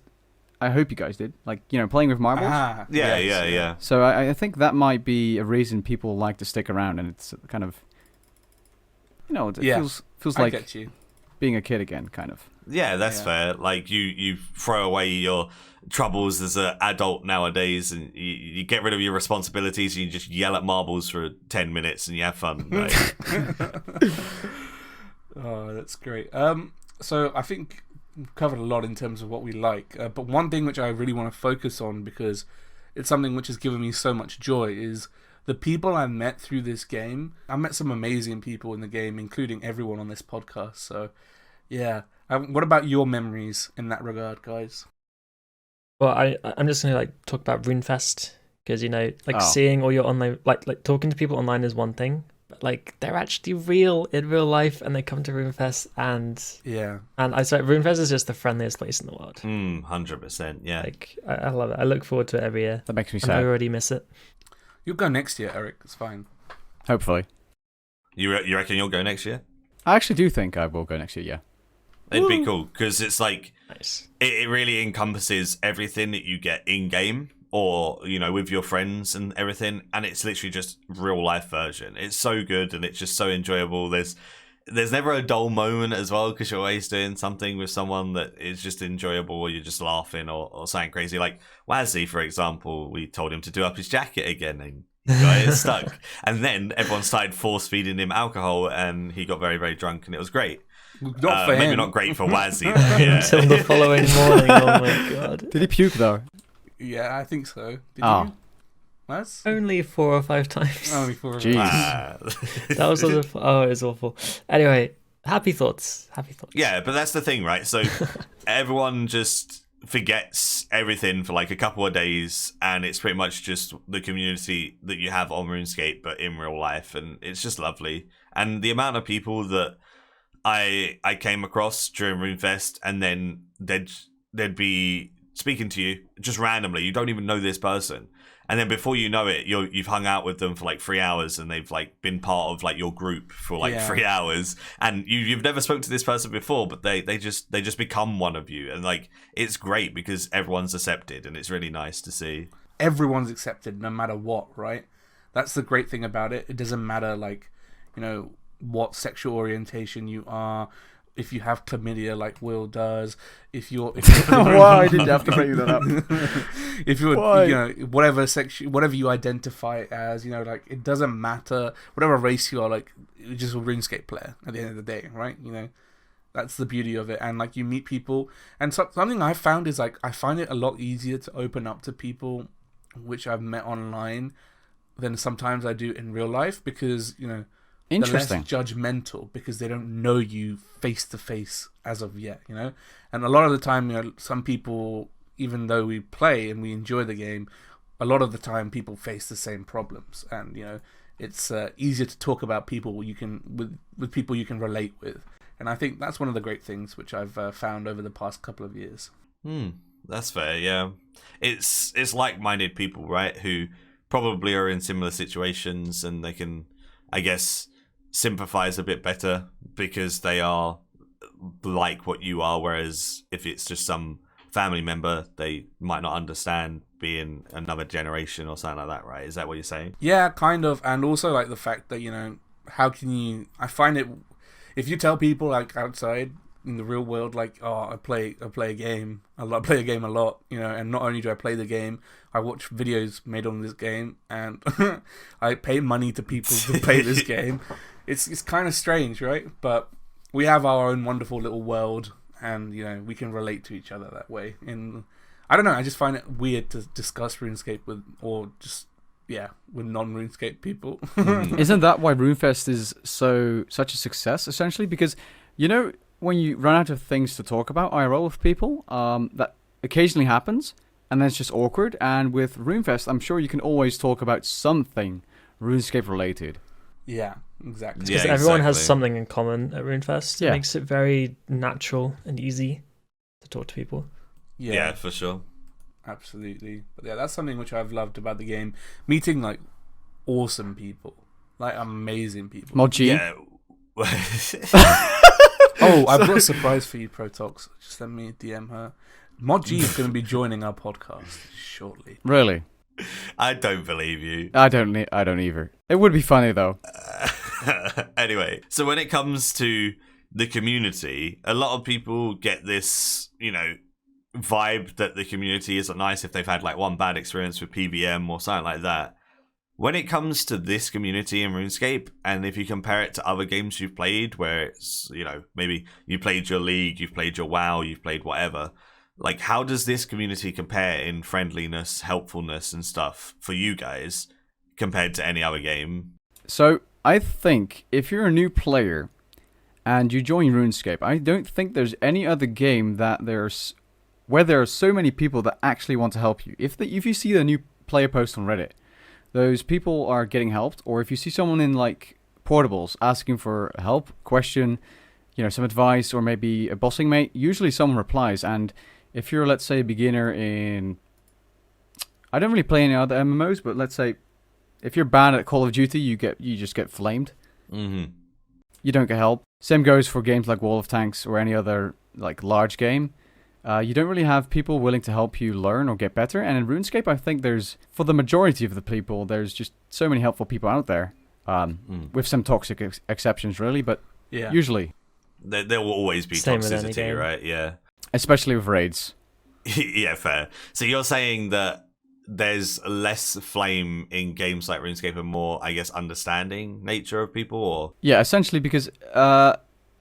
I hope you guys did. Like, playing with marbles. Yeah. So I think that might be a reason people like to stick around, and it's kind of, it feels I like get you. being a kid again, kind of. Yeah, that's fair. Like, you throw away your troubles as an adult nowadays, and you get rid of your responsibilities, and you just yell at marbles for 10 minutes, and you have fun. Like. Oh, that's great. So I think we've covered a lot in terms of what we like, but one thing which I really want to focus on, because it's something which has given me so much joy, is the people I met through this game. I met some amazing people in the game, including everyone on this podcast. So yeah, what about your memories in that regard, guys? Well, I'm just gonna talk about RuneFest because seeing all your online like talking to people online is one thing, but they're actually real in real life, and they come to RuneFest and I swear RuneFest is just the friendliest place in the world. 100%, yeah. I love it. I look forward to it every year. That makes me And sad. I already miss it. You'll go next year, Eric. It's fine. Hopefully. You reckon you'll go next year? I actually do think I will go next year, yeah. It'd be cool, because it's Nice. it really encompasses everything that you get in game, or with your friends and everything, and it's literally just real life version. It's so good, and it's just so enjoyable. There's never a dull moment as well, because you're always doing something with someone that is just enjoyable, or you're just laughing or something crazy. Like Wazzy, for example, we told him to do up his jacket again, and he got it stuck, and then everyone started force feeding him alcohol, and he got very, very drunk, and it was great. Not for maybe him. not great for Wazzy though, yeah. Until the following morning. Oh my god. Did he puke, though? Yeah, I think so. Did Oh. you? That's Only 4 or 5 times. only 4 Jeez. That was sort of, oh, it was awful. Anyway, happy thoughts. Happy thoughts. Yeah, but that's the thing, right? So everyone just forgets everything for like a couple of days, and it's pretty much just the community that you have on RuneScape, but in real life, and it's just lovely. And the amount of people that I came across during RuneFest, and then they'd be speaking to you just randomly. You don't even know this person, and then before you know it, you've hung out with them for like 3 hours, and they've like been part of like your group for like 3 hours, and you've never spoken to this person before, but they just become one of you, and like it's great because everyone's accepted, and it's really nice to see. Everyone's accepted no matter what, right? That's the great thing about it. It doesn't matter, like, you know, what sexual orientation you are, if you have chlamydia like Will does, if you're Why did you have to bring that up? if you're Why? you know, whatever you identify as, you know, like it doesn't matter, whatever race you are, like you're just a RuneScape player at the end of the day, right? You know, that's the beauty of it. And like you meet people, and something I found is like I find it a lot easier to open up to people which I've met online than sometimes I do in real life, because, you know, Interesting. they're less judgmental because they don't know you face to face as of yet, you know. And a lot of the time, you know, some people, even though we play and we enjoy the game, a lot of the time people face the same problems, and you know, it's easier to talk about people you can with people you can relate with. And I think that's one of the great things which I've found over the past couple of years. That's fair. Yeah, it's like-minded people, right? Who probably are in similar situations, and they can, I guess, sympathize a bit better because they are like what you are. Whereas if it's just some family member, they might not understand being another generation or something like that, right? Is that what you're saying? Yeah, kind of. And also like the fact that, you know, how can you, I find it, if you tell people like outside in the real world, like, oh, I play a game, I play a game a lot, you know, and not only do I play the game, I watch videos made on this game, and I pay money to people to play this game. It's kind of strange, right? But we have our own wonderful little world, and you know, we can relate to each other that way. And I don't know, I just find it weird to discuss RuneScape with non-RuneScape people. Isn't that why RuneFest is such a success, essentially? Because, you know, when you run out of things to talk about IRL with people, that occasionally happens, and then it's just awkward. And with RuneFest, I'm sure you can always talk about something RuneScape related. Yeah, exactly. Because Yeah, everyone has exactly. something in common at RuneFest. Yeah. It makes it very natural and easy to talk to people. Yeah, for sure. Absolutely. But yeah, that's something which I've loved about the game. Meeting like awesome people, like amazing people. Mod G. Yeah. Oh, I've got a surprise for you, Protoxx. Just let me DM her. Mod G is going to be joining our podcast shortly. Really? I don't believe you. I don't either. It would be funny though. Anyway, so when it comes to the community, a lot of people get this, you know, vibe that the community isn't nice if they've had like one bad experience with PVM or something like that. When it comes to this community in RuneScape, and if you compare it to other games you've played where it's, you know, maybe you played your League, you've played your WoW, you've played whatever, like how does this community compare in friendliness, helpfulness and stuff for you guys compared to any other game? So I think if you're a new player and you join RuneScape, I don't think there's any other game that where there are so many people that actually want to help you. If you see a new player post on Reddit, those people are getting helped, or if you see someone in like portables asking for help, question, you know, some advice, or maybe a bossing mate, usually someone replies. And if you're, let's say, a beginner in, I don't really play any other MMOs, but let's say if you're bad at Call of Duty, you just get flamed. Mm-hmm. You don't get help. Same goes for games like Wall of Tanks or any other like large game. You don't really have people willing to help you learn or get better. And in RuneScape, I think for the majority of the people, there's just so many helpful people out there. With some toxic exceptions, really, but Yeah. usually. There will always be Same with any toxicity, game. right? Yeah. Especially with raids. Yeah, fair. So you're saying that there's less flame in games like RuneScape and more, I guess, understanding nature of people, or? Yeah, essentially because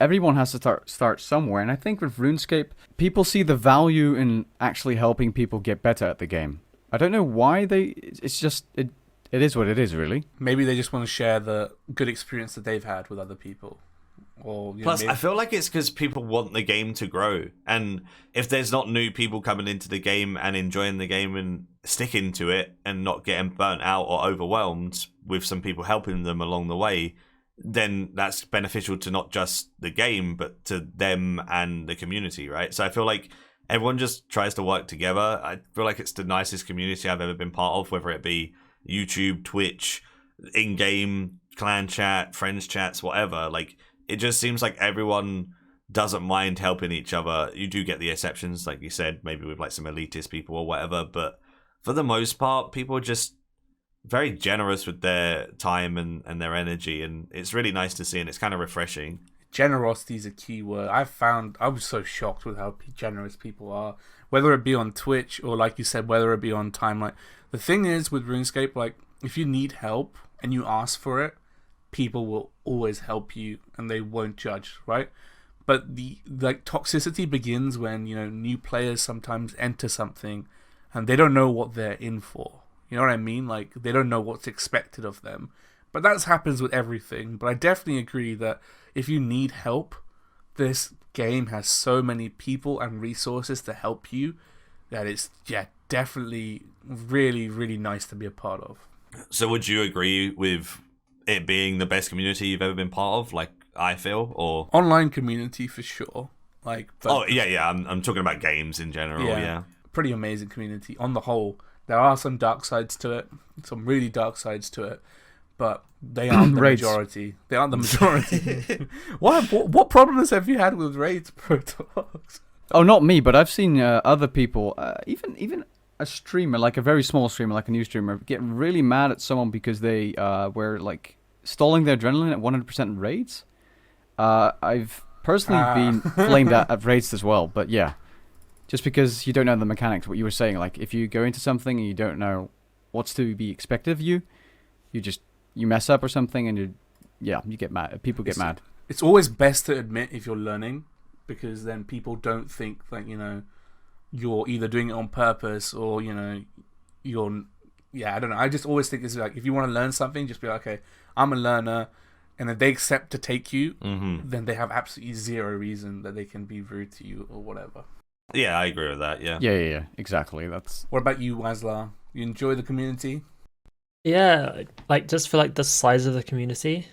everyone has to start somewhere. And I think with RuneScape, people see the value in actually helping people get better at the game. I don't know why it is what it is, really. Maybe they just want to share the good experience that they've had with other people. Or Plus, I feel like it's because people want the game to grow, and if there's not new people coming into the game and enjoying the game and sticking to it and not getting burnt out or overwhelmed with some people helping them along the way, then that's beneficial to not just the game but to them and the community, right? So I feel like everyone just tries to work together. I feel like it's the nicest community I've ever been part of, whether it be YouTube, Twitch, in-game, clan chat, friends chats, whatever. Like, it just seems like everyone doesn't mind helping each other. You do get the exceptions, like you said, maybe with like some elitist people or whatever, but for the most part, people are just very generous with their time and their energy, and it's really nice to see, and it's kind of refreshing. Generosity is a key word. I was so shocked with how generous people are, whether it be on Twitch or, like you said, whether it be on Timeline. The thing is with RuneScape, like, if you need help and you ask for it, people will always help you and they won't judge, right? But the toxicity begins when, you know, new players sometimes enter something and they don't know what they're in for. You know what I mean? Like, they don't know what's expected of them. But that happens with everything. But I definitely agree that if you need help, this game has so many people and resources to help you that it's, definitely really, really nice to be a part of. So would you agree with it being the best community you've ever been part of, like I feel, or online community for sure? Like, I'm talking about games in general. Yeah, pretty amazing community on the whole. There are some dark sides to it, some really dark sides to it, but they aren't the majority. They aren't the majority. What problems have you had with raids, Protoxx? Oh, not me, but I've seen other people, even a streamer, like a very small streamer, like a new streamer, get really mad at someone because they were like stalling their adrenaline at 100% raids. I've personally been flamed at raids as well, but yeah, just because you don't know the mechanics, what you were saying, like if you go into something and you don't know what's to be expected of you, you mess up or something, and you get mad. People get mad. It's always best to admit if you're learning, because then people don't think that, you know, you're either doing it on purpose or, you know, I don't know. I just always think it's like, if you want to learn something, just be like, okay, I'm a learner, and if they accept to take you, then they have absolutely zero reason that they can be rude to you or whatever. Yeah, I agree with that. Yeah, exactly. That's. What about you, Wazlar? You enjoy the community? Yeah, like just for like the size of the community,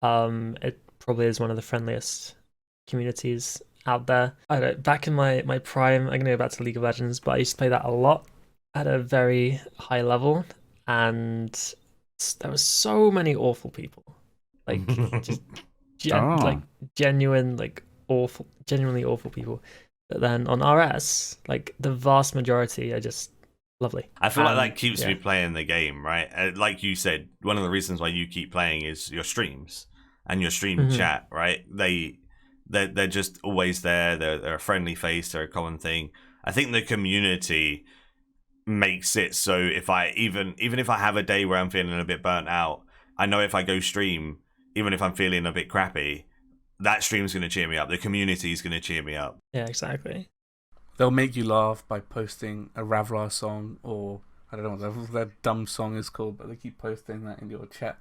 it probably is one of the friendliest communities out there. I don't, back in my prime, I'm gonna go back to League of Legends, but I used to play that a lot at a very high level, and there were so many awful people, like just like genuine, like awful, genuinely awful people. But then on RS, like the vast majority are just lovely. I feel like that keeps me playing the game, right? Like you said, one of the reasons why you keep playing is your streams and your stream chat, right? They're just always there. They're a friendly face. They're a common thing. I think the community makes it so even if I have a day where I'm feeling a bit burnt out, I know if I go stream, even if I'm feeling a bit crappy, that stream's going to cheer me up. The community's going to cheer me up. Yeah, exactly. They'll make you laugh by posting a Ravlar song, or I don't know what that dumb song is called, but they keep posting that in your chat.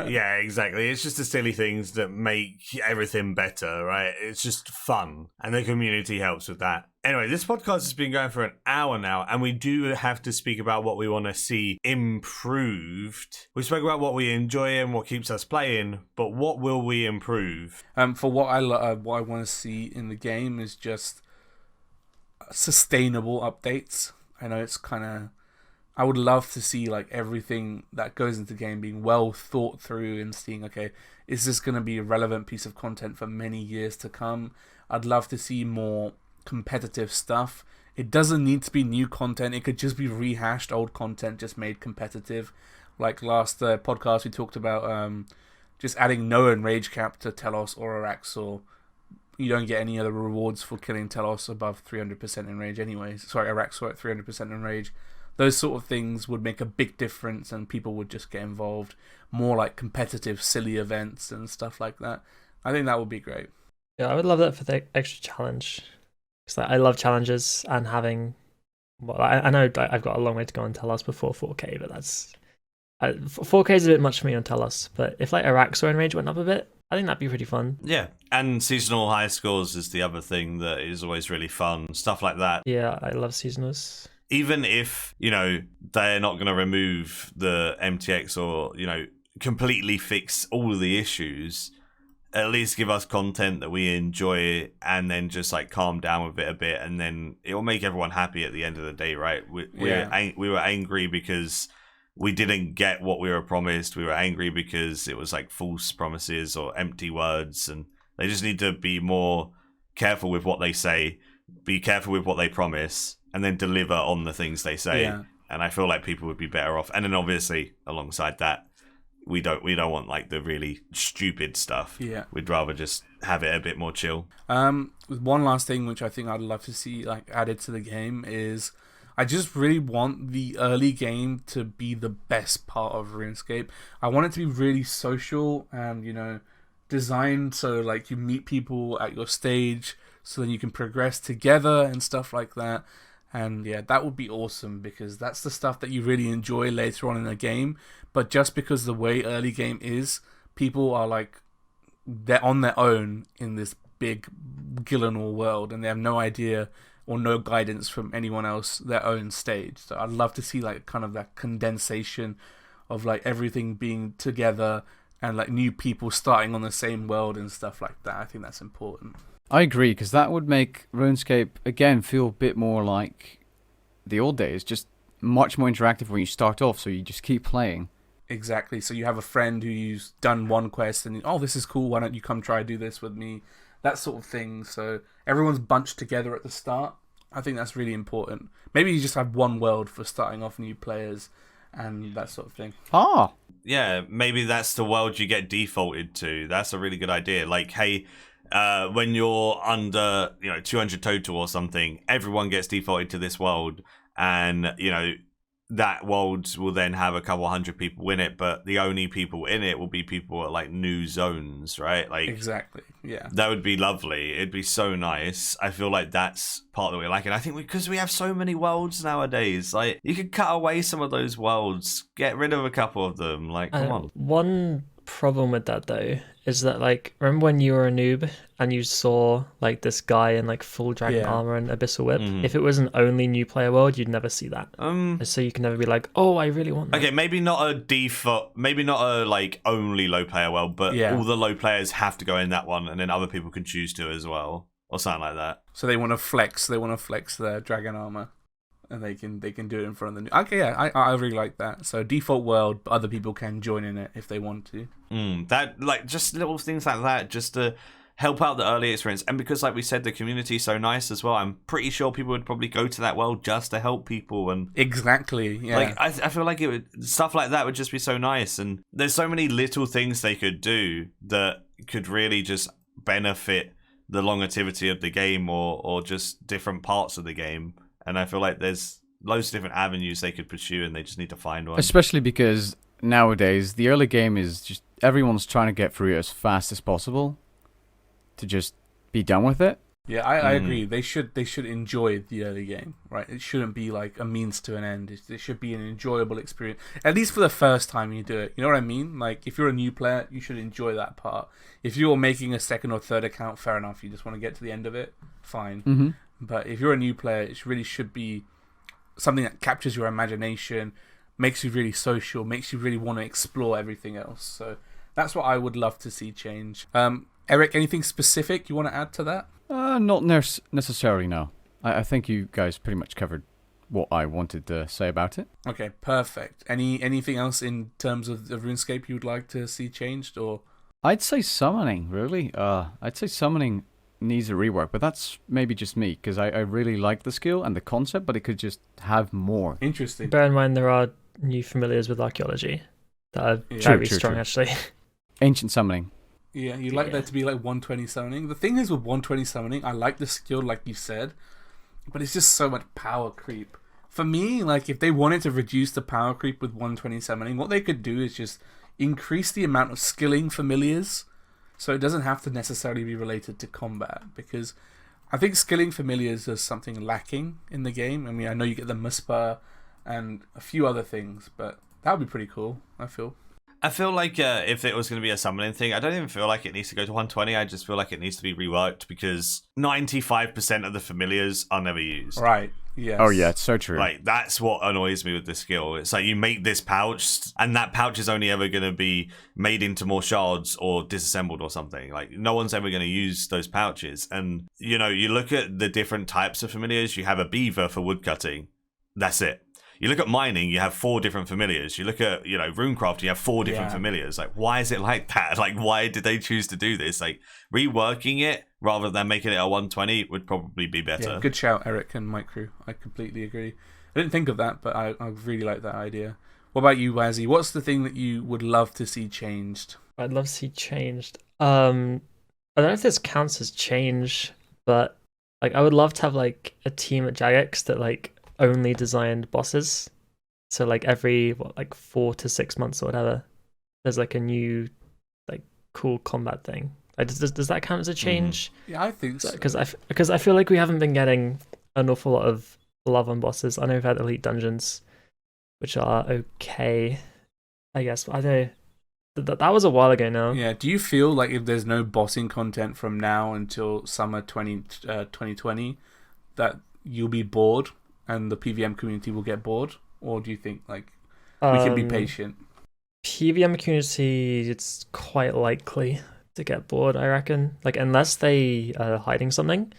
Yeah, exactly. It's just the silly things that make everything better, right? It's just fun, and the community helps with that. Anyway, this podcast has been going for an hour now, and we do have to speak about what we want to see improved. We spoke about what we enjoy and what keeps us playing, but what will we improve? For what I want to see in the game is just sustainable updates. I know it's kind of, I would love to see like everything that goes into the game being well thought through and seeing, okay, is this going to be a relevant piece of content for many years to come? I'd love to see more competitive stuff. It doesn't need to be new content. It could just be rehashed old content, just made competitive. Like last podcast, we talked about just adding Noah and Rage Cap to Telos or Araxor. You don't get any other rewards for killing Telos above 300% in rage anyways. Sorry, Araxor at 300% in rage. Those sort of things would make a big difference and people would just get involved. More like competitive, silly events and stuff like that. I think that would be great. Yeah, I would love that for the extra challenge. Because I love challenges and having... Well, I know I've got a long way to go on Telos before 4K, but that's 4K is a bit much for me on Telos, but if like Araxor Rage went up a bit, I think that'd be pretty fun. Yeah, and seasonal high scores is the other thing that is always really fun. Stuff like that. Yeah, I love seasonals. Even if, they're not going to remove the MTX or, completely fix all of the issues, at least give us content that we enjoy and then just like calm down with it a bit, and then it will make everyone happy at the end of the day, right? We were angry because we didn't get what we were promised. We were angry because it was like false promises or empty words, and they just need to be more careful with what they say, be careful with what they promise, and then deliver on the things they say. Yeah. And I feel like people would be better off. And then obviously alongside that, we don't want like the really stupid stuff. Yeah. We'd rather just have it a bit more chill. One last thing which I think I'd love to see like added to the game is I just really want the early game to be the best part of RuneScape. I want it to be really social and, designed so like you meet people at your stage so then you can progress together and stuff like that. And yeah, that would be awesome because that's the stuff that you really enjoy later on in the game. But just because the way early game is, people are like, they're on their own in this big Gillenor world and they have no idea or no guidance from anyone else their own stage. So I'd love to see like kind of that condensation of like everything being together and like new people starting on the same world and stuff like that. I think that's important. I agree, because that would make RuneScape, again, feel a bit more like the old days, just much more interactive when you start off, so you just keep playing. Exactly. So you have a friend who's done one quest and, oh, this is cool, why don't you come try do this with me? That sort of thing. So everyone's bunched together at the start. I think that's really important. Maybe you just have one world for starting off new players and that sort of thing. Ah! Yeah, maybe that's the world you get defaulted to. That's a really good idea. Like, hey, when you're under 200 total or something, everyone gets defaulted to this world, and that world will then have a couple hundred people in it, but the only people in it will be people at like new zones, right? Like, exactly. Yeah, that would be lovely. It'd be so nice. I feel like that's part of the way I like it. I think because we have so many worlds nowadays, like you could cut away some of those worlds, get rid of a couple of them. Like, come on. One problem with that though is that like, remember when you were a noob and you saw like this guy in like full dragon armor and abyssal whip? Mhm. If it was an only new player world, you'd never see that. So you can never be like, oh, I really want that. Okay, maybe not a default, maybe not a like only low player world, but all the low players have to go in that one, and then other people can choose to as well, or something like that. So they want to flex their dragon armor, and they can do it in front of the new. Okay, yeah, I really like that. So default world, but other people can join in it if they want to. That like just little things like that, just to help out the early experience. And because like we said, the community's so nice as well, I'm pretty sure people would probably go to that world just to help people. And exactly, yeah. like I feel like it would, stuff like that would just be so nice. And there's so many little things they could do that could really just benefit the longevity of the game, or just different parts of the game. And I feel like there's loads of different avenues they could pursue, and they just need to find one. Especially because nowadays the early game is just everyone's trying to get through it as fast as possible to just be done with it. Yeah, I agree. They should enjoy the early game, right? It shouldn't be like a means to an end. It should be an enjoyable experience, at least for the first time you do it. You know what I mean? Like, if you're a new player, you should enjoy that part. If you're making a second or third account, fair enough. You just want to get to the end of it, fine. Mm-hmm. But if you're a new player, it really should be something that captures your imagination, makes you really social, makes you really want to explore everything else. So that's what I would love to see change. Eric, anything specific you want to add to that? Not necessarily, no. I think you guys pretty much covered what I wanted to say about it. Okay, perfect. Anything else in terms of the RuneScape you would like to see changed? Or I'd say summoning, really. I'd say summoning needs a rework, but that's maybe just me, because I really like the skill and the concept, but it could just have more. Interesting. Bear in mind there are new familiars with archaeology that are very strong, actually. Ancient summoning. Yeah, you like that to be like 120 summoning. The thing is with 120 summoning, I like the skill like you said, but it's just so much power creep. For me, like if they wanted to reduce the power creep with 120 summoning, what they could do is just increase the amount of skilling familiars, so it doesn't have to necessarily be related to combat, because I think skilling familiars is something lacking in the game. I mean, I know you get the Muspa and a few other things, but That would be pretty cool, I feel. I feel like if it was going to be a summoning thing, I don't even feel like it needs to go to 120. I just feel like it needs to be reworked because 95% of the familiars are never used. Right. Yes. Oh yeah, it's so true. Like, that's what annoys me with this skill. It's like you make this pouch, and that pouch is only ever going to be made into more shards or disassembled or something. Like, no one's ever going to use those pouches. And, you know, you look at the different types of familiars. You have a beaver for woodcutting. That's it. You look at mining, you have 4 different familiars. You look at, you know, runecraft, you have 4 different familiars. Like, why is it like that? Like, why did they choose to do this? Like, reworking it rather than making it a 120 would probably be better. Yeah, good shout, Eric and Maikeru. I completely agree. I didn't think of that, but I really like that idea. What about you, Wazzy? What's the thing that you would love to see changed? I'd love to see changed. I don't know if this counts as change, but like I would love to have like a team at Jagex that like only designed bosses. So like every 4 to 6 months or whatever, there's like a new like cool combat thing. Like, does that count as a change? Yeah, I think so. Because I feel like we haven't been getting an awful lot of love on bosses. I know we've had elite dungeons, which are okay, I guess. But I don't know. That was a while ago now. Yeah. Do you feel like if there's no bossing content from now until summer 2020, that you'll be bored and the PVM community will get bored? Or do you think like we can be patient? PVM community, it's quite likely to get bored, I reckon. Like, unless they are hiding something.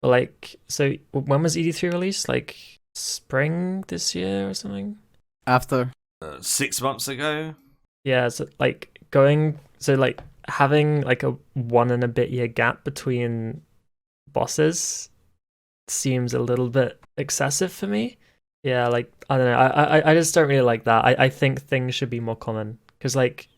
But like, so when was ED3 released? Like spring this year or something? After 6 months ago. Yeah, so like having like a 1 and a bit year gap between bosses seems a little bit excessive for me. Yeah, like I don't know. I just don't really like that. I think things should be more common because like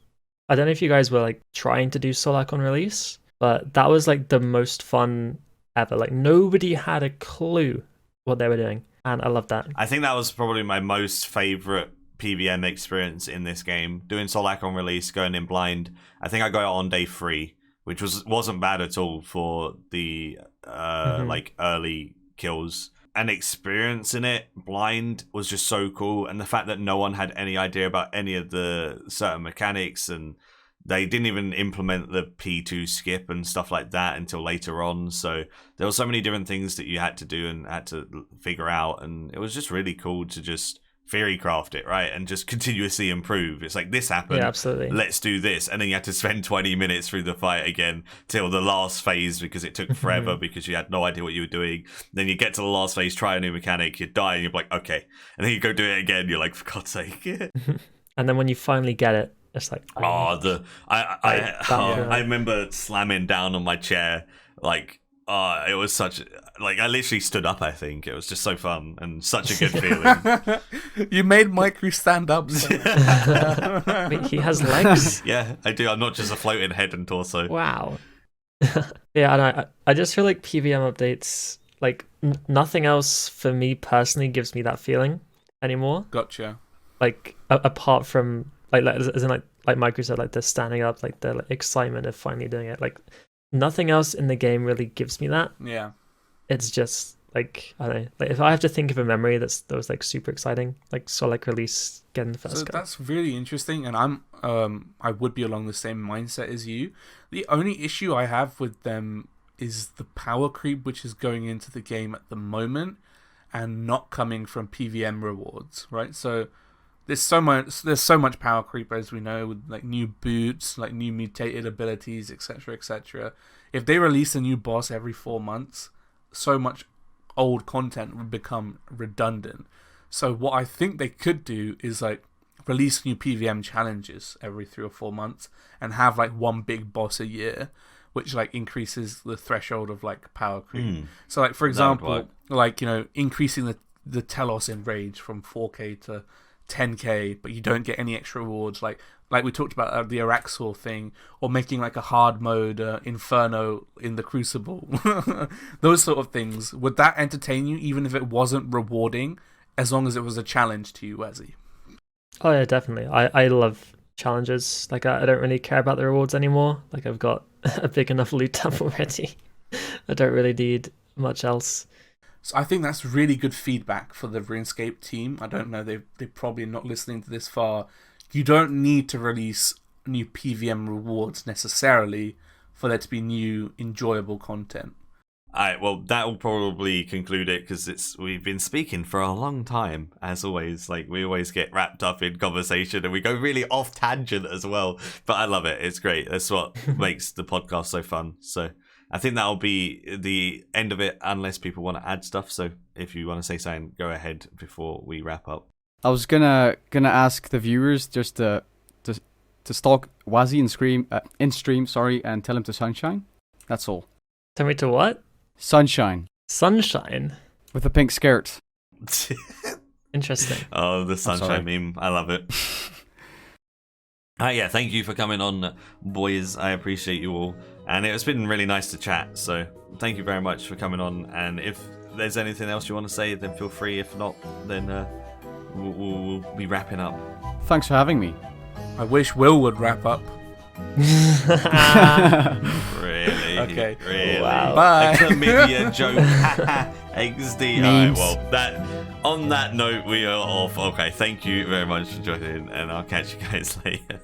I don't know if you guys were like trying to do Solak on release, but that was like the most fun ever. Like nobody had a clue what they were doing, and I love that. I think that was probably my most favorite PVM experience in this game. Doing Solak on release, going in blind. I think I got it on day 3, which wasn't bad at all for the like early kills. And experiencing it blind was just so cool, and the fact that no one had any idea about any of the certain mechanics, and they didn't even implement the P2 skip and stuff like that until later on. So there were so many different things that you had to do and had to figure out, and it was just really cool to just theory craft it, right, and just continuously improve. It's like, this happened, yeah, absolutely, let's do this, and then you had to spend 20 minutes through the fight again till the last phase because it took forever because you had no idea what you were doing. Then you get to the last phase, try a new mechanic, you die, and you're like, okay, and then you go do it again, you're like, for God's sake. And then when you finally get it, it's like, I remember slamming down on my chair, like, it was such, like, I literally stood up, I think. It was just so fun and such a good feeling. You made Maikeru stand up. Wait, he has legs? Yeah, I do. I'm not just a floating head and torso. Wow. Yeah, and I just feel like PVM updates, like, nothing else for me personally gives me that feeling anymore. Gotcha. Like, apart from, like as in, like Maikeru said, like, the standing up, like, the excitement of finally doing it. Like, nothing else in the game really gives me that. Yeah. It's just like, I don't know, like if I have to think of a memory that was like super exciting, like Solak release, getting the first So go. that's really interesting, and I would be along the same mindset as you. The only issue I have with them is the power creep which is going into the game at the moment and not coming from PVM rewards, right? So there's so much power creep, as we know, with like new boots, like new mutated abilities, etc., etc. If they release a new boss every 4 months, so much old content would become redundant. So what I think they could do is like release new PVM challenges every 3 or 4 months and have like one big boss a year, which like increases the threshold of like power creep. So like, for example, like, you know, increasing the Telos in Rage from 4k to 10k, but you don't get any extra rewards, like we talked about the Araxor thing, or making like a hard mode Inferno in the Crucible. Those sort of things, would that entertain you even if it wasn't rewarding, as long as it was a challenge to you, Wazzy? Oh yeah, definitely. I love challenges. Like, I don't really care about the rewards anymore. Like, I've got a big enough loot tab already. I don't really need much else. So I think that's really good feedback for the RuneScape team. I don't know, they're probably not listening to this far. You don't need to release new PVM rewards necessarily for there to be new enjoyable content. Alright, well, that will probably conclude it because we've been speaking for a long time, as always. Like, we always get wrapped up in conversation and we go really off tangent as well. But I love it. It's great. That's what makes the podcast so fun. So I think that'll be the end of it, unless people want to add stuff. So if you want to say something, go ahead before we wrap up. I was gonna ask the viewers just to stalk Wazzy in stream, and tell him to sunshine. That's all. Tell me to what? Sunshine Sunshine. with a pink skirt. Interesting. Oh, the sunshine meme. I love it. Yeah, thank you for coming on, boys. I appreciate you all. And it's been really nice to chat. So thank you very much for coming on. And if there's anything else you want to say, then feel free. If not, then we'll be wrapping up. Thanks for having me. I wish Will would wrap up. Really? Okay. Really? Wow. Bye. A chlamydia joke. XD. Memes. Alright, well, on that note, we are off. Okay, thank you very much for joining, and I'll catch you guys later.